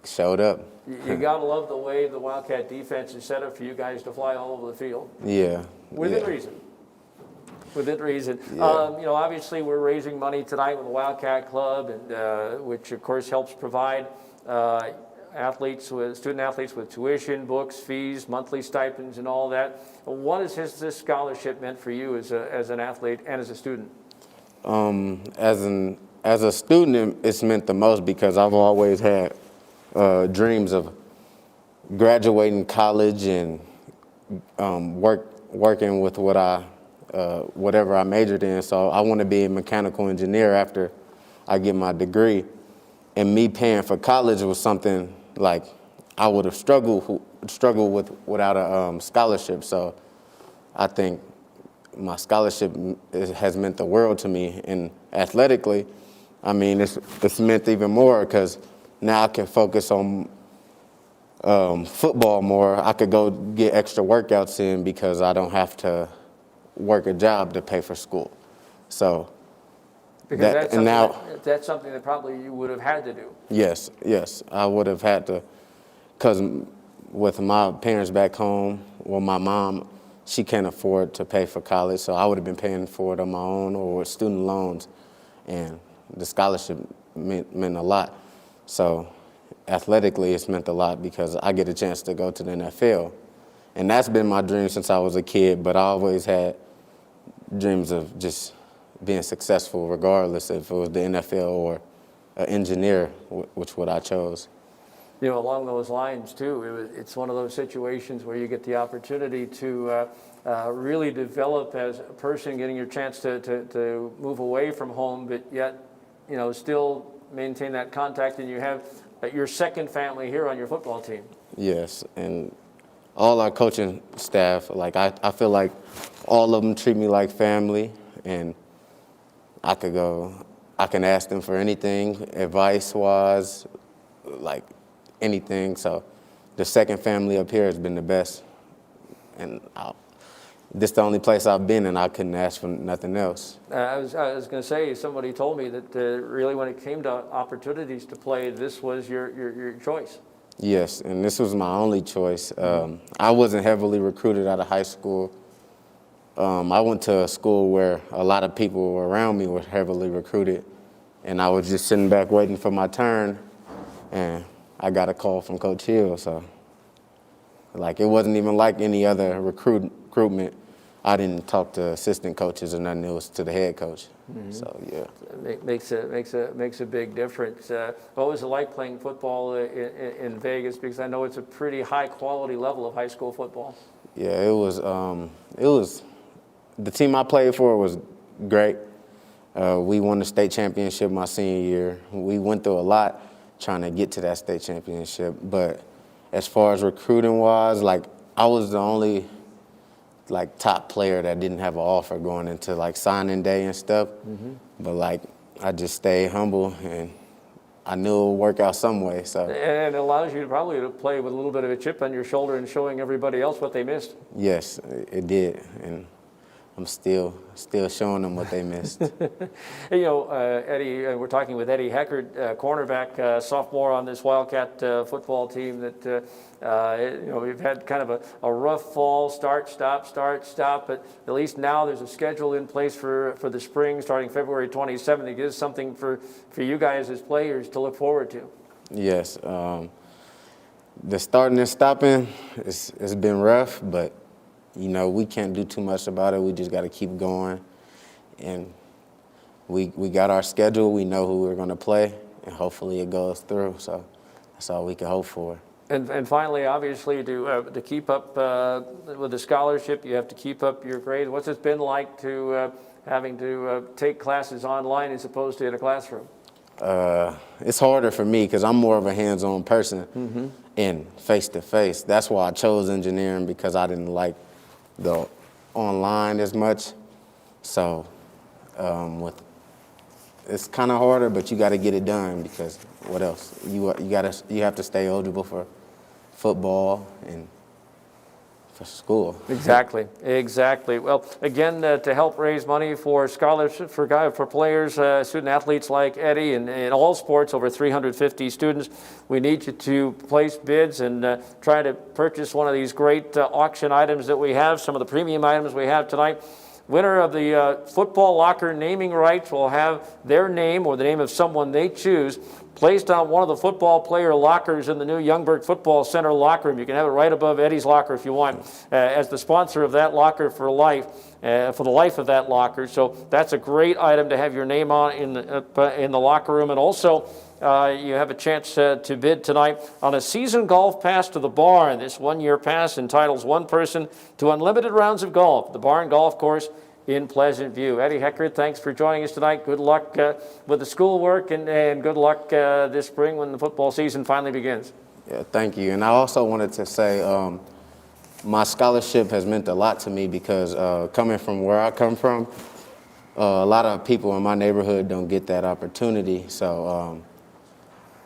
showed up. You got to love the way the Wildcat defense is set up for you guys to fly all over the field. Yeah. Within reason. Within reason. Yeah. You know, obviously we're raising money tonight with the Wildcat Club, and which of course helps provide student athletes with tuition, books, fees, monthly stipends, and all that. What has this scholarship meant for you as an athlete and as a student? As a student, it's meant the most because I've always had dreams of graduating college and working with whatever I majored in. So I want to be a mechanical engineer after I get my degree. And me paying for college was something like I would have struggled with without a scholarship. So I think my scholarship has meant the world to me. And athletically, I mean, it's meant even more because now I can focus on football more. I could go get extra workouts in because I don't have to work a job to pay for school. So because that's something that probably you would have had to do. Yes, I would have had to, because with my parents back home, well, my mom, she can't afford to pay for college, so I would have been paying for it on my own or with student loans, and the scholarship meant a lot. So athletically, it's meant a lot because I get a chance to go to the NFL, and that's been my dream since I was a kid, but I always had dreams of just being successful regardless if it was the NFL or an engineer, which what I chose. You know, along those lines too, it's one of those situations where you get the opportunity to really develop as a person, getting your chance to move away from home, but yet, you know, still maintain that contact, and you have your second family here on your football team. Yes, and all our coaching staff, like I feel like all of them treat me like family, and I can ask them for anything, advice-wise, like anything. So the second family up here has been the best. And this is the only place I've been, and I couldn't ask for nothing else. I was going to say, somebody told me that really when it came to opportunities to play, this was your choice. Yes, and this was my only choice. I wasn't heavily recruited out of high school. I went to a school where a lot of people around me were heavily recruited, and I was just sitting back waiting for my turn, and I got a call from Coach Hill. So, like, it wasn't even like any other recruitment. I didn't talk to assistant coaches or nothing. It was to the head coach. Mm-hmm. So, yeah. It makes a big difference. What was it like playing football in Vegas? Because I know it's a pretty high quality level of high school football. Yeah, it was. The team I played for was great. We won the state championship my senior year. We went through a lot trying to get to that state championship. But as far as recruiting-wise, like, I was the only, like, top player that didn't have an offer going into, like, signing day and stuff. Mm-hmm. But, like, I just stayed humble, and I knew it would work out some way. So. And it allows you probably to play with a little bit of a chip on your shoulder and showing everybody else what they missed. Yes, it did. And I'm still showing them what they missed. You know, Eddie, we're talking with Eddie Heckert, cornerback, sophomore on this Wildcat football team that, you know, we've had kind of a rough fall, start, stop, but at least now there's a schedule in place for the spring starting February 27th. It gives something for you guys as players to look forward to. Yes. The starting and stopping, it's been rough, but you know, we can't do too much about it. We just got to keep going. And we got our schedule. We know who we're going to play, and hopefully it goes through. So that's all we can hope for. And finally, obviously, to keep up with the scholarship, you have to keep up your grades. What's it been like to having to take classes online as opposed to in a classroom? It's harder for me because I'm more of a hands-on person and face-to-face. That's why I chose engineering, because I didn't like the online as much. So it's kind of harder, but you got to get it done, because what else? You have to stay eligible for football and for school. Exactly, exactly. Well, again, to help raise money for scholarships for players, student athletes like Eddie, and in all sports, over 350 students, we need you to place bids and try to purchase one of these great auction items that we have, some of the premium items we have tonight. Winner of the football locker naming rights will have their name or the name of someone they choose placed on one of the football player lockers in the new Youngberg Football Center locker room. You can have it right above Eddie's locker if you want, as the sponsor of that locker for life, for the life of that locker. So that's a great item to have your name on in the locker room. And also, you have a chance to bid tonight on a season golf pass to the Barn. This one-year pass entitles one person to unlimited rounds of golf. The Barn Golf Course in Pleasant View. Eddie Hecker, thanks for joining us tonight. Good luck with the schoolwork, and good luck this spring when the football season finally begins. Yeah, thank you. And I also wanted to say my scholarship has meant a lot to me, because coming from where I come from, a lot of people in my neighborhood don't get that opportunity. So,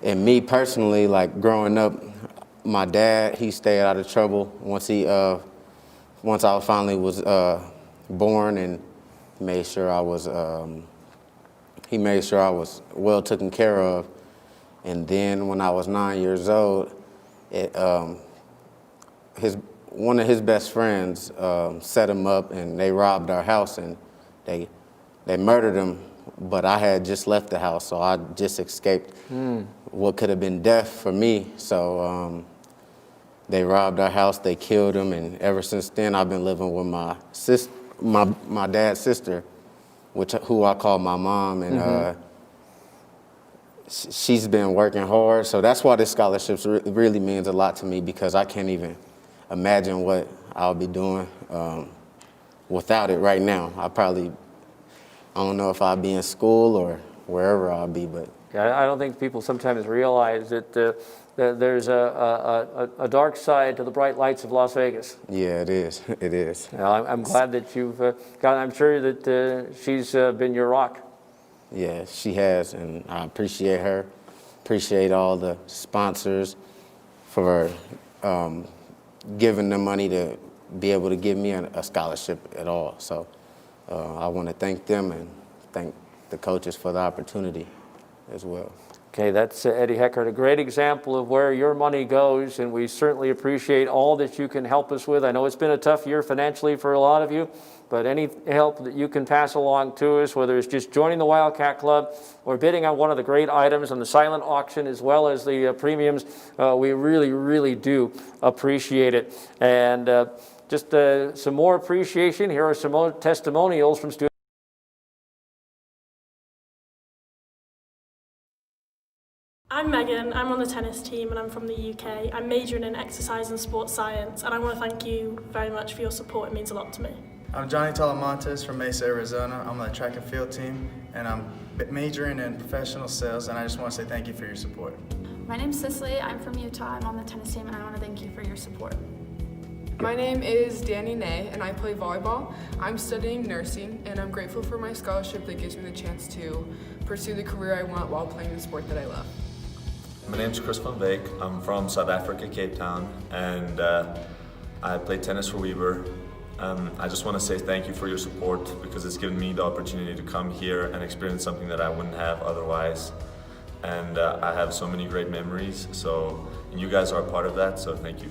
and me personally, like growing up, my dad, he stayed out of trouble once I finally was born, and made sure I was he made sure I was well taken care of. And then when I was 9 years old, one of his best friends set him up, and they robbed our house, and they murdered him. But I had just left the house, so I just escaped what could have been death for me. So they robbed our house, they killed him, and ever since then I've been living with my sister. My dad's sister, who I call my mom, and she's been working hard. So that's why this scholarship really means a lot to me, because I can't even imagine what I'll be doing without it right now. I don't know if I'll be in school or wherever I'll be, but I don't think people sometimes realize that there's a dark side to the bright lights of Las Vegas. Yeah, it is. It is. I'm glad that you've got. I'm sure that she's been your rock. Yeah, she has, and I appreciate her. Appreciate all the sponsors for giving the money to be able to give me a scholarship at all. So I want to thank them and thank the coaches for the opportunity as well. Okay, that's Eddie Heckert, a great example of where your money goes, and we certainly appreciate all that you can help us with. I know it's been a tough year financially for a lot of you, but any help that you can pass along to us, whether it's just joining the Wildcat Club or bidding on one of the great items on the silent auction as well as the premiums, we really, really do appreciate it. And just some more appreciation. Here are some more testimonials from students. I'm Megan, I'm on the tennis team and I'm from the UK. I'm majoring in exercise and sports science, and I want to thank you very much for your support. It means a lot to me. I'm Johnny Talamontes from Mesa, Arizona. I'm on the track and field team, and I'm majoring in professional sales, and I just want to say thank you for your support. My name's Cicely, I'm from Utah. I'm on the tennis team, and I want to thank you for your support. My name is Danny Nay, and I play volleyball. I'm studying nursing, and I'm grateful for my scholarship that gives me the chance to pursue the career I want while playing the sport that I love. My name's Chris van Beek. I'm from South Africa, Cape Town, and I play tennis for Weber. I just want to say thank you for your support, because it's given me the opportunity to come here and experience something that I wouldn't have otherwise. And I have so many great memories, and you guys are a part of that, so thank you.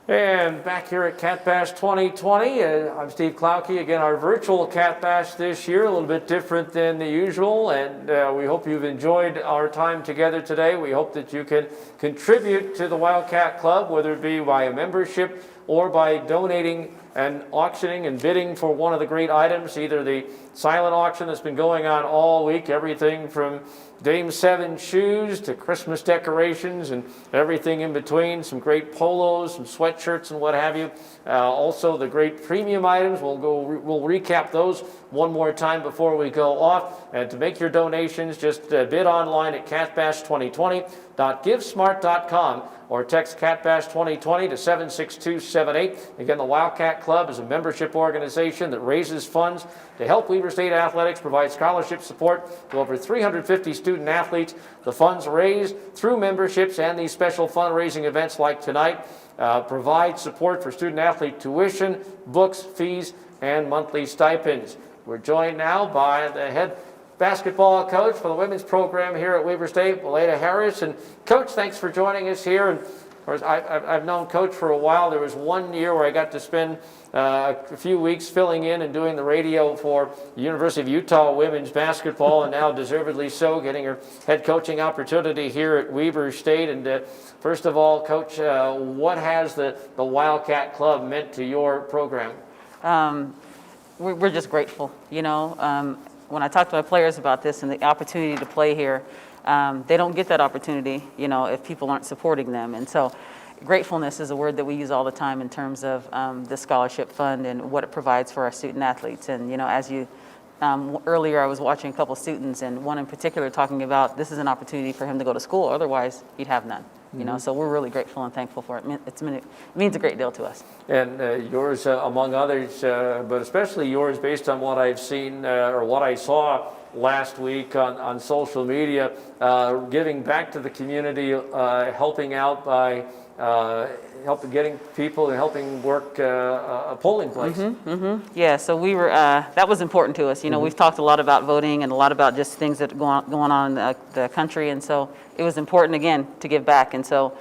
And back here at Cat Bash 2020, I'm Steve Klauke. Again, our virtual Cat Bash this year, a little bit different than the usual, and we hope you've enjoyed our time together today. We hope that you can contribute to the Wildcat Club, whether it be by a membership or by donating and auctioning and bidding for one of the great items, either the silent auction that's been going on all week, everything from Dame 7 shoes to Christmas decorations and everything in between, some great polos, some sweatshirts and what have you. Also the great premium items, we'll recap those one more time before we go off. And to make your donations, just bid online at catbash2020.givesmart.com or text CatBash 2020 to 76278. Again, the Wildcat Club is a membership organization that raises funds to help Weber State Athletics provide scholarship support to over 350 student athletes. The funds raised through memberships and these special fundraising events like tonight provide support for student athlete tuition, books, fees, and monthly stipends. We're joined now by the head basketball coach for the women's program here at Weber State, Beleda Harris. And Coach, thanks for joining us here. And of course, I've known Coach for a while. There was one year where I got to spend a few weeks filling in and doing the radio for the University of Utah women's basketball, and now deservedly so, getting her head coaching opportunity here at Weber State. And first of all, Coach, what has the Wildcat Club meant to your program? We're just grateful, you know. When I talk to my players about this and the opportunity to play here, they don't get that opportunity, you know, if people aren't supporting them. And so gratefulness is a word that we use all the time in terms of the scholarship fund and what it provides for our student athletes. And, you know, as you, earlier I was watching a couple students, and one in particular talking about this is an opportunity for him to go to school, otherwise he'd have none. You know, so we're really grateful and thankful for it. It means a great deal to us. And yours, among others, but especially yours, based on what I've seen or what I saw last week on social media, giving back to the community, helping out by getting people and helping work a polling place. Yeah, so we were, that was important to us. You know, we've talked a lot about voting and a lot about just things that are going on in the country, and so it was important, again, to give back. And so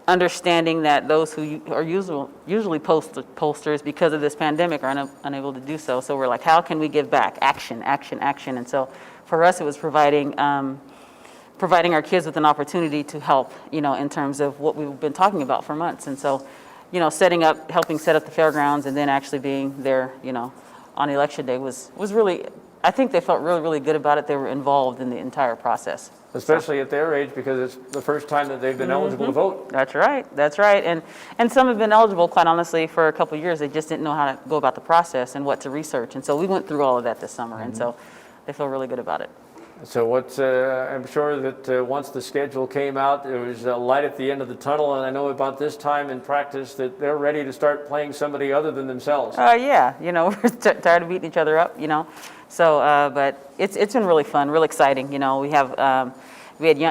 understanding that those who are usually posters because of this pandemic are unable to do so. So we're like, how can we give back? Action, action, action. And so for us, it was providing our kids with an opportunity to help, you know, in terms of what we've been talking about for months. And so, you know, helping set up the fairgrounds and then actually being there, you know, on election day was really, I think they felt really, really good about it. They were involved in the entire process. Especially at their age, because it's the first time that they've been eligible to vote. That's right, that's right. And some have been eligible, quite honestly, for a couple of years. They just didn't know how to go about the process and what to research. And so we went through all of that this summer, and so they feel really good about it. So I'm sure that once the schedule came out, there was a light at the end of the tunnel, and I know about this time in practice that they're ready to start playing somebody other than themselves. Yeah, you know, we're tired of beating each other up, you know. So, but it's been really fun, really exciting. You know, we had a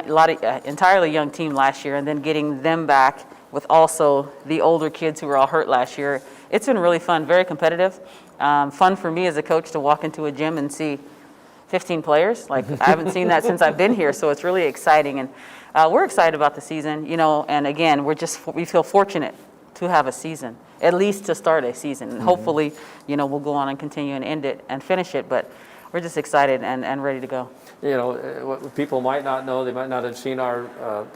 lot of entirely young team last year, and then getting them back with also the older kids who were all hurt last year. It's been really fun, very competitive. Fun for me as a coach to walk into a gym and see 15 players. Like, I haven't seen that since I've been here, so it's really exciting. And we're excited about the season, you know, and again, we feel fortunate to have a season, at least to start a season. And hopefully, you know, we'll go on and continue and end it and finish it, but we're just excited and ready to go. You know, what people might not know, they might not have seen our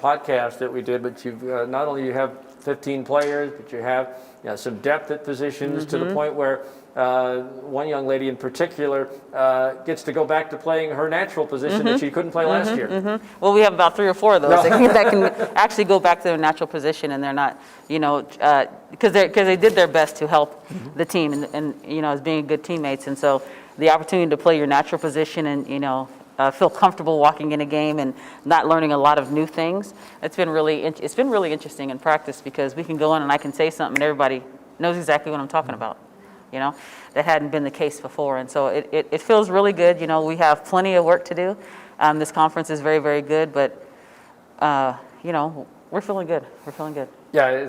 podcast that we did, but you've not only you have 15 players, but you have some depth at positions to the point where one young lady in particular gets to go back to playing her natural position that she couldn't play last year. Well, we have about 3 or 4 of those that can actually go back to their natural position, and they're not, you know, because they did their best to help the team and you know, as being good teammates. And so the opportunity to play your natural position and, you know, feel comfortable walking in a game and not learning a lot of new things. It's been really interesting in practice, because we can go in and I can say something and everybody knows exactly what I'm talking about. You know, that hadn't been the case before, and so it feels really good. You know, we have plenty of work to do. This conference is very, very good, but you know, we're feeling good. We're feeling good. Yeah,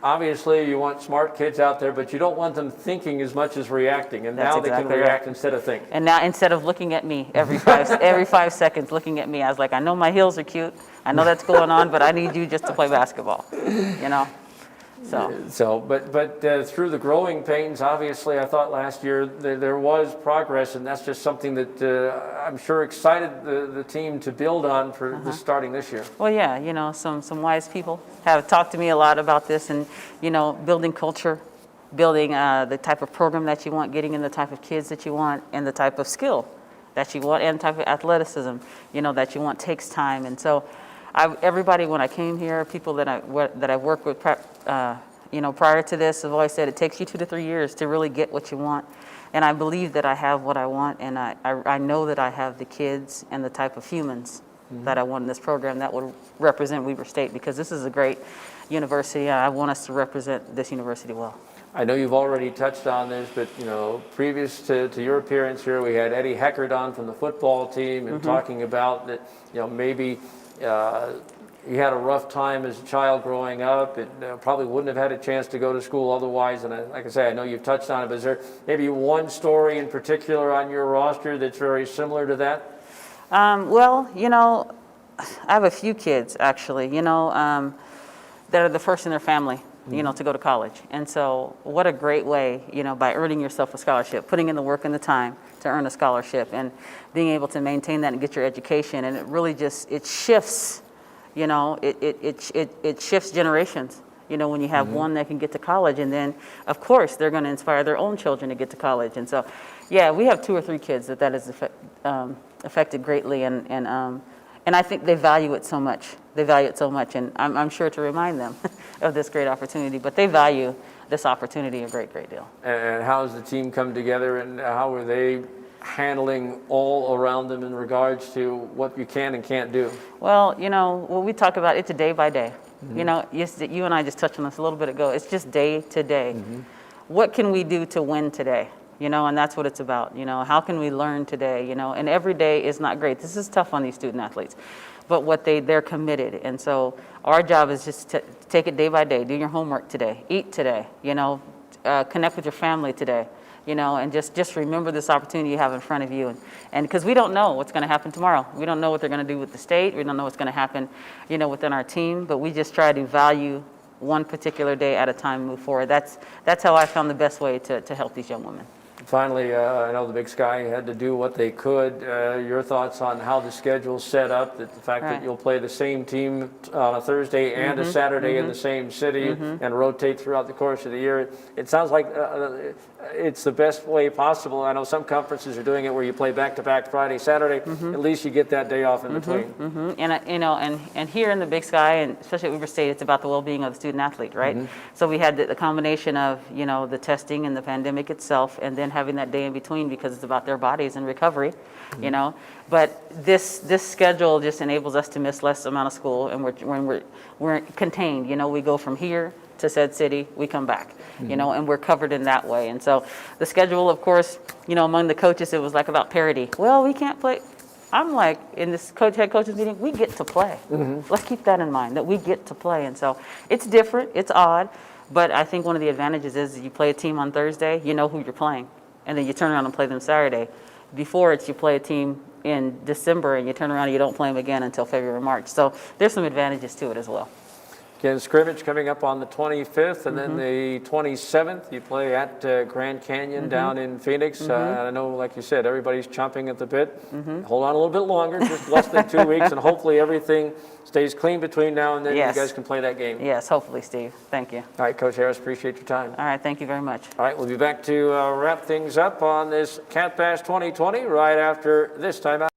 obviously you want smart kids out there, but you don't want them thinking as much as reacting. And That's now they can exactly react right. instead of think. And now instead of looking at me every every 5 seconds, looking at me, I was like, I know my heels are cute. I know that's going on, but I need you just to play basketball, you know? But through the growing pains, obviously, I thought last year there was progress, and that's just something that I'm sure excited the team to build on for this starting this year. Well, yeah, you know, some wise people have talked to me a lot about this, and, you know, building culture, building the type of program that you want, getting in the type of kids that you want, and the type of skill that you want, and type of athleticism, you know, that you want takes time. And so everybody, when I came here, people that I've worked with, you know, prior to this, have always said it takes you 2 to 3 years to really get what you want. And I believe that I have what I want, and I know that I have the kids and the type of humans that I want in this program that would represent Weber State, because this is a great university. I want us to represent this university well. I know you've already touched on this, but you know, previous to your appearance here, we had Eddie Heckard on from the football team and talking about that, you know, maybe you had a rough time as a child growing up and probably wouldn't have had a chance to go to school otherwise. And like I say, I know you've touched on it, but is there maybe one story in particular on your roster that's very similar to that? Well, you know, I have a few kids actually, you know, that are the first in their family, you know, to go to college. And so what a great way, you know, by earning yourself a scholarship, putting in the work and the time to earn a scholarship and being able to maintain that and get your education. And it really just, it shifts, you know, it shifts generations. You know, when you have one that can get to college, and then of course they're going to inspire their own children to get to college. And so, yeah, we have 2 or 3 kids that has affected greatly, and I think they value it so much. They value it so much, and I'm sure to remind them of this great opportunity. But they value this opportunity a great deal. And how has the team come together, and how are they handling all around them in regards to what you can and can't do? Well, you know, when we talk about it's a day by day. You know, you and I just touched on this a little bit ago. It's just day to day. What can we do to win today? You know, and that's what it's about. You know, how can we learn today? You know, and every day is not great. This is tough on these student athletes, but they're committed. And so our job is just to take it day by day. Do your homework today. Eat today. You know, connect with your family today. You know, and just remember this opportunity you have in front of you. And because we don't know what's going to happen tomorrow. We don't know what they're going to do with the state. We don't know what's going to happen, you know, within our team. But we just try to value one particular day at a time and move forward. That's how I found the best way to help these young women. Finally, I know the Big Sky had to do what they could. Your thoughts on how the schedule's set up, that the fact that you'll play the same team on a Thursday and a Saturday in the same city and rotate throughout the course of the year. It sounds like it's the best way possible. I know some conferences are doing it where you play back-to-back Friday, Saturday. At least you get that day off in between. And you know, and here in the Big Sky, and especially at Weber State, it's about the well-being of the student athlete, right? So we had the combination of, you know, the testing and the pandemic itself, and then having that day in between because it's about their bodies and recovery, you know. But this schedule just enables us to miss less amount of school, and we're contained. You know, we go from here to said city, we come back, you know, and we're covered in that way. And so the schedule, of course, you know, among the coaches, it was like about parity. Well, we can't play. I'm like, in this head coaches meeting, we get to play. Let's keep that in mind, that we get to play. And so it's different, it's odd, but I think one of the advantages is you play a team on Thursday, you know who you're playing, and then you turn around and play them Saturday. Before it's you play a team in December and you turn around and you don't play them again until February or March. So there's some advantages to it as well. Again, scrimmage coming up on the 25th, and then the 27th, you play at Grand Canyon down in Phoenix. I know, like you said, everybody's chomping at the bit. Hold on a little bit longer, just less than 2 weeks, and hopefully everything stays clean between now and then. You guys can play that game. Yes, hopefully, Steve. Thank you. All right, Coach Harris, appreciate your time. All right, thank you very much. All right, we'll be back to wrap things up on this Cat Bash 2020 right after this timeout.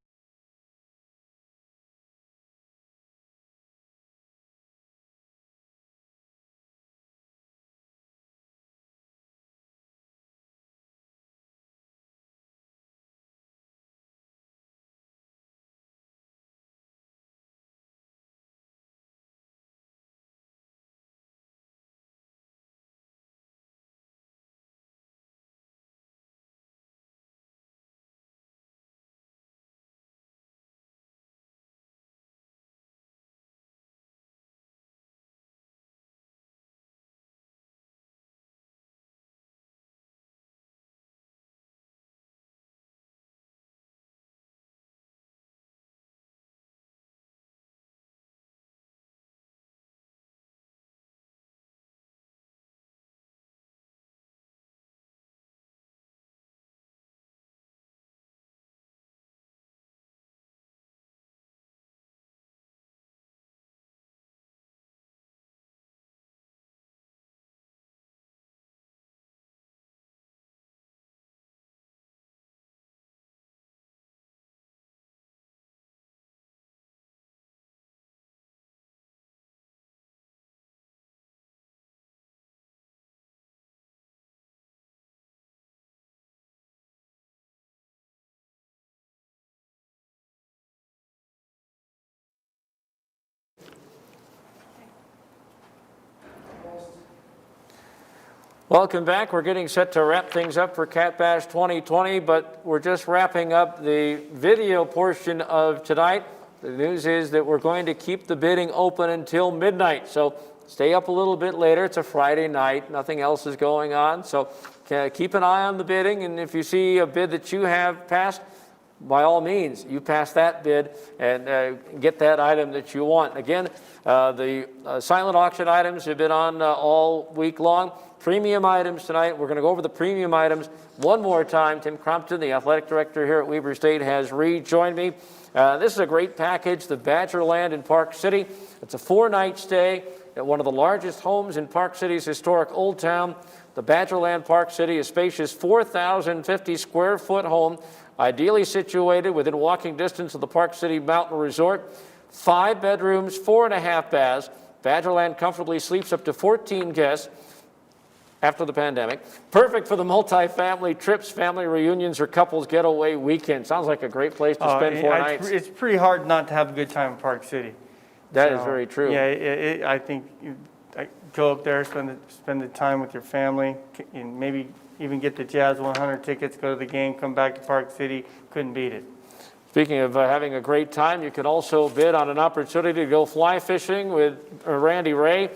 Welcome back. We're getting set to wrap things up for Cat Bash 2020, but we're just wrapping up the video portion of tonight. The news is that we're going to keep the bidding open until midnight, so stay up a little bit later. It's a Friday night. Nothing else is going on, so keep an eye on the bidding, and if you see a bid that you have passed, by all means, you pass that bid and get that item that you want. Again, the silent auction items have been on all week long. Premium items tonight. We're going to go over the premium items one more time. Tim Crompton, the athletic director here at Weber State, has rejoined me. This is a great package, the Badgerland in Park City. It's a 4-night stay at one of the largest homes in Park City's historic Old Town. The Badgerland Park City, a spacious 4,050 square foot home, ideally situated within walking distance of the Park City Mountain Resort. 5 bedrooms, 4.5 baths. Badgerland comfortably sleeps up to 14 guests after the pandemic. Perfect for the multi-family trips, family reunions, or couples getaway weekend. Sounds like a great place to spend 4 nights. It's pretty hard not to have a good time in Park City. That is very true. Yeah, I think go up there, spend the time with your family, and maybe even get the Jazz 100 tickets, go to the game, come back to Park City. Couldn't beat it. Speaking of having a great time, you can also bid on an opportunity to go fly fishing with Randy Ray.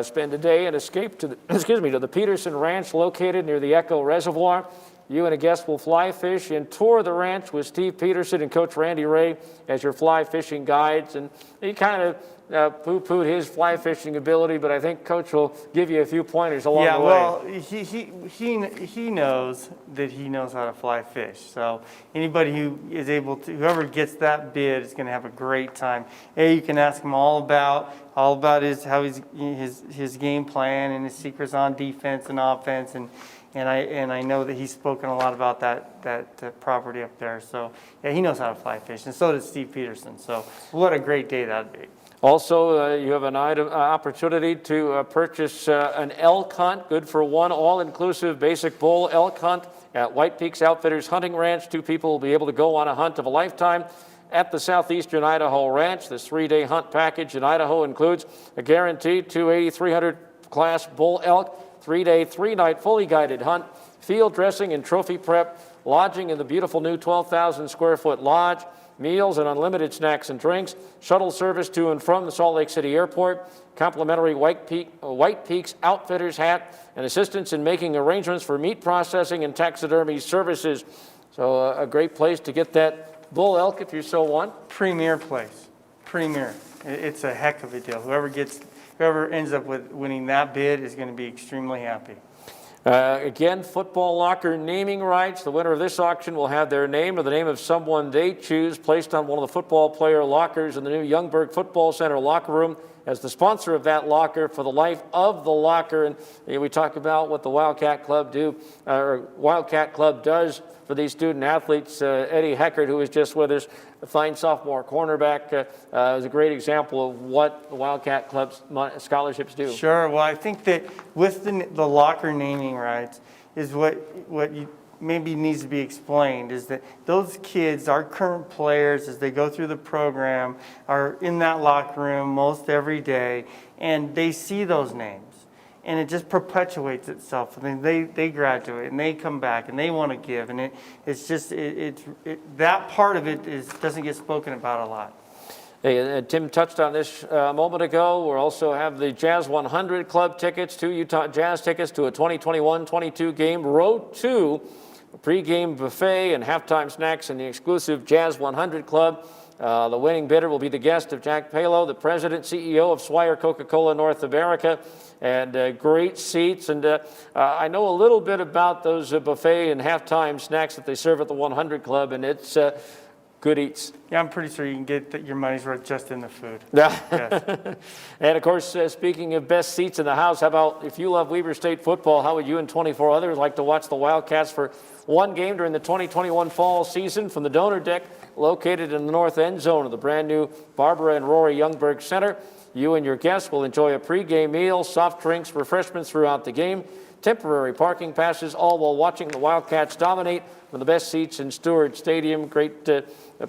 Spend a day and escape to the Peterson Ranch located near the Echo Reservoir. You and a guest will fly fish and tour the ranch with Steve Peterson and Coach Randy Ray as your fly fishing guides. And he kind of poo-pooed his fly fishing ability, but I think Coach will give you a few pointers along the way. Yeah, well, he knows that he knows how to fly fish. So anybody who is able to, whoever gets that bid is going to have a great time. You can ask him all about his game plan and his secrets on defense and offense, and I know that he's spoken a lot about that property up there. So yeah, he knows how to fly fish, and so does Steve Peterson. So what a great day that'd be. Also, you have an opportunity to purchase an elk hunt, good for one all-inclusive basic bull elk hunt at White Peaks Outfitters Hunting Ranch. 2 people will be able to go on a hunt of a lifetime at the Southeastern Idaho Ranch. This 3-day hunt package in Idaho includes a guaranteed 280-300 class bull elk, 3-day, 3-night fully guided hunt, field dressing and trophy prep, lodging in the beautiful new 12,000 square foot lodge, meals and unlimited snacks and drinks, shuttle service to and from the Salt Lake City Airport, complimentary White Peaks Outfitters hat, and assistance in making arrangements for meat processing and taxidermy services. So a great place to get that bull elk if you so want. Premier place. Premier. It's a heck of a deal. Whoever ends up with winning that bid is going to be extremely happy. Again, football locker naming rights. The winner of this auction will have their name or the name of someone they choose placed on one of the football player lockers in the new Youngberg Football Center locker room as the sponsor of that locker for the life of the locker. And we talk about what the Wildcat Club does for these student athletes. Eddie Heckert, who was just with us, a fine sophomore cornerback, is a great example of what the Wildcat Club's scholarships do. Sure. Well, I think that with the locker naming rights is what you maybe needs to be explained is that those kids, our current players, as they go through the program, are in that locker room most every day, and they see those names. And it just perpetuates itself. I mean, they graduate and they come back and they want to give, and it's just that part of it doesn't get spoken about a lot. Hey, Tim touched on this a moment ago. We also have the Jazz 100 Club tickets, 2 Utah Jazz tickets to a 2021-22 game, Row 2, a pregame buffet and halftime snacks in the exclusive Jazz 100 Club. The winning bidder will be the guest of Jack Palo, the president, CEO of Swire Coca-Cola North America, and great seats. And I know a little bit about those buffet and halftime snacks that they serve at the 100 Club, and it's good eats. Yeah, I'm pretty sure you can get your money's worth just in the food. Yeah. Yes. And, of course, speaking of best seats in the house, how about if you love Weber State football, how would you and 24 others like to watch the Wildcats for one game during the 2021 fall season from the donor deck located in the north end zone of the brand new Barbara and Rory Youngberg Center? You and your guests will enjoy a pregame meal, soft drinks, refreshments throughout the game, temporary parking passes, all while watching the Wildcats dominate from the best seats in Stewart Stadium. Great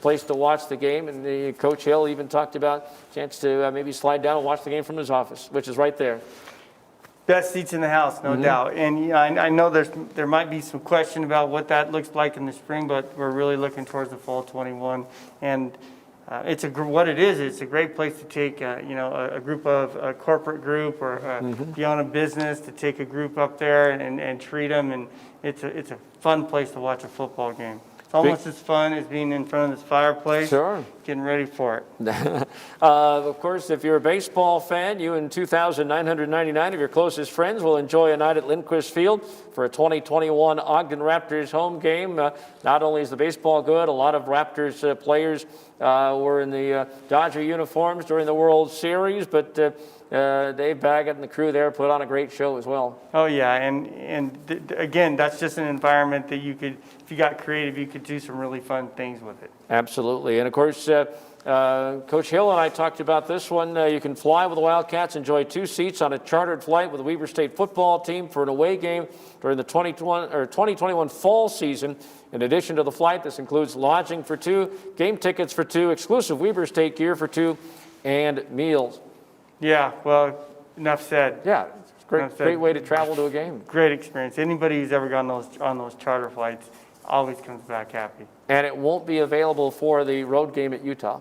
place to watch the game. And Coach Hill even talked about a chance to maybe slide down and watch the game from his office, which is right there. Best seats in the house, no doubt. And I know there might be some question about what that looks like in the spring, but we're really looking towards the fall 21. And it's what it is. It's a great place to take a group of a corporate group or be on a business to take a group up there and treat them. And it's a fun place to watch a football game. Almost as fun as being in front of this fireplace, getting ready for it. Of course, if you're a baseball fan, you and 2,999 of your closest friends will enjoy a night at Lindquist Field for a 2021 Ogden Raptors home game. Not only is the baseball good, a lot of Raptors players were in the Dodger uniforms during the World Series, but Dave Baggett and the crew there put on a great show as well. Oh yeah, and again, that's just an environment that you could, if you got creative, you could do some really fun things with it. Absolutely, and of course, Coach Hill and I talked about this one. You can fly with the Wildcats, enjoy 2 seats on a chartered flight with the Weber State football team for an away game during the 2021 fall season. In addition to the flight, this includes lodging for 2, game tickets for 2, exclusive Weber State gear for 2, and meals. Yeah, well, enough said. Yeah, it's a great way to travel to a game. Great experience. Anybody who's ever gone on those charter flights always comes back happy. And it won't be available for the road game at Utah.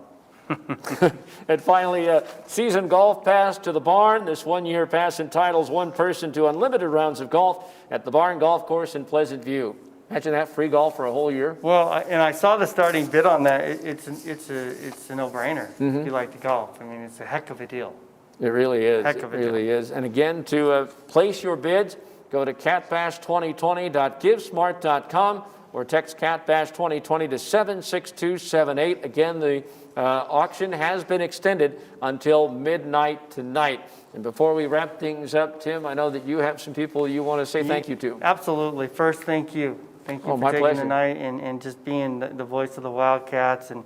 And finally, season golf pass to the Barn. This one-year pass entitles one person to unlimited rounds of golf at the Barn Golf Course in Pleasant View. Imagine that, free golf for a whole year. Well, and I saw the starting bid on that. It's a no-brainer if you like to golf. I mean, it's a heck of a deal. It really is. Heck of a deal. It really is. And again, to place your bids, go to catbash2020.givesmart.com or text catbash2020 to 76278. Again, the auction has been extended until midnight tonight. And before we wrap things up, Tim, I know that you have some people you want to say thank you to. Absolutely. First, thank you. Thank you for taking the night and just being the voice of the Wildcats and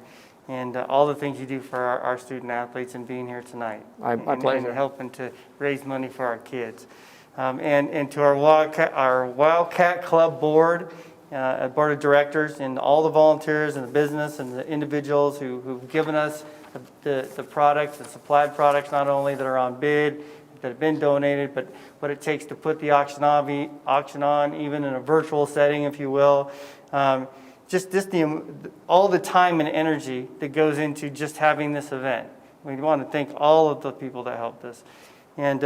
all the things you do for our student athletes and being here tonight. My pleasure. And helping to raise money for our kids. And to our Wildcat Club board, board of directors, and all the volunteers and the business and the individuals who've given us the products, the supplied products, not only that are on bid, that have been donated, but what it takes to put the auction on, even in a virtual setting, if you will. Just all the time and energy that goes into just having this event. We want to thank all of the people that helped us. And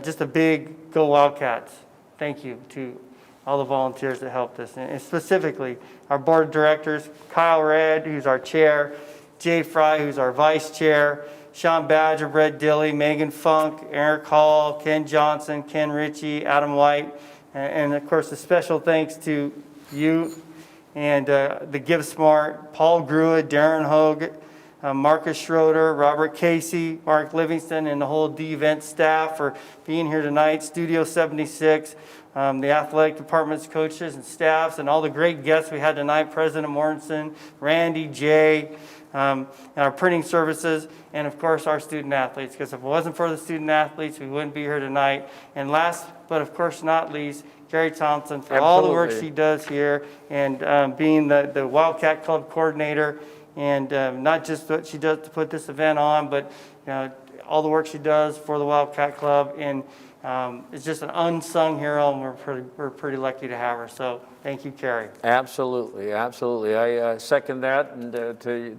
just a big go Wildcats. Thank you to all the volunteers that helped us. And specifically, our board of directors, Kyle Redd, who's our chair, Jay Fry, who's our vice chair, Sean Badger, Brett Dilley, Megan Funk, Eric Hall, Ken Johnson, Ken Ritchie, Adam White, and of course a special thanks to you and the Give Smart, Paul Grua, Darren Hogue, Marcus Schroeder, Robert Casey, Mark Livingston, and the whole D-Event staff for being here tonight, Studio 76, the athletic department's coaches and staffs, and all the great guests we had tonight, President Mortensen, Randy, Jay, and our printing services, and of course our student athletes, because if it wasn't for the student athletes, we wouldn't be here tonight. And last, but of course not least, Carrie Thompson for all the work she does here, and being the Wildcat Club coordinator, and not just what she does to put this event on, but all the work she does for the Wildcat Club, and it's just an unsung hero, and we're pretty lucky to have her. So thank you, Carrie. Absolutely, absolutely. I second that, and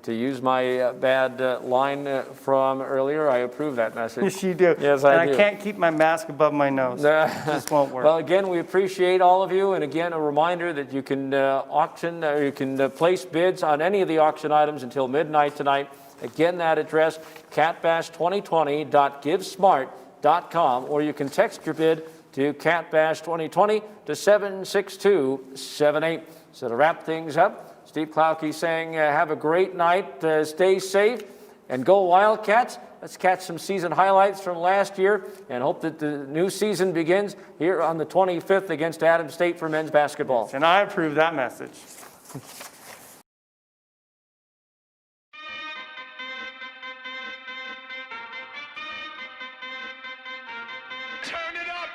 to use my bad line from earlier, I approve that message. Yes, you do. Yes, I do. And I can't keep my mask above my nose. It just won't work. Well, again, we appreciate all of you, and again, a reminder that you can you can place bids on any of the auction items until midnight tonight. Again, that address, catbash2020.givesmart.com, or you can text your bid to catbash2020 to 76278. So to wrap things up, Steve Klauke saying have a great night, stay safe, and go Wildcats. Let's catch some season highlights from last year and hope that the new season begins here on the 25th against Adams State for men's basketball. And I approve that message. Turn it up!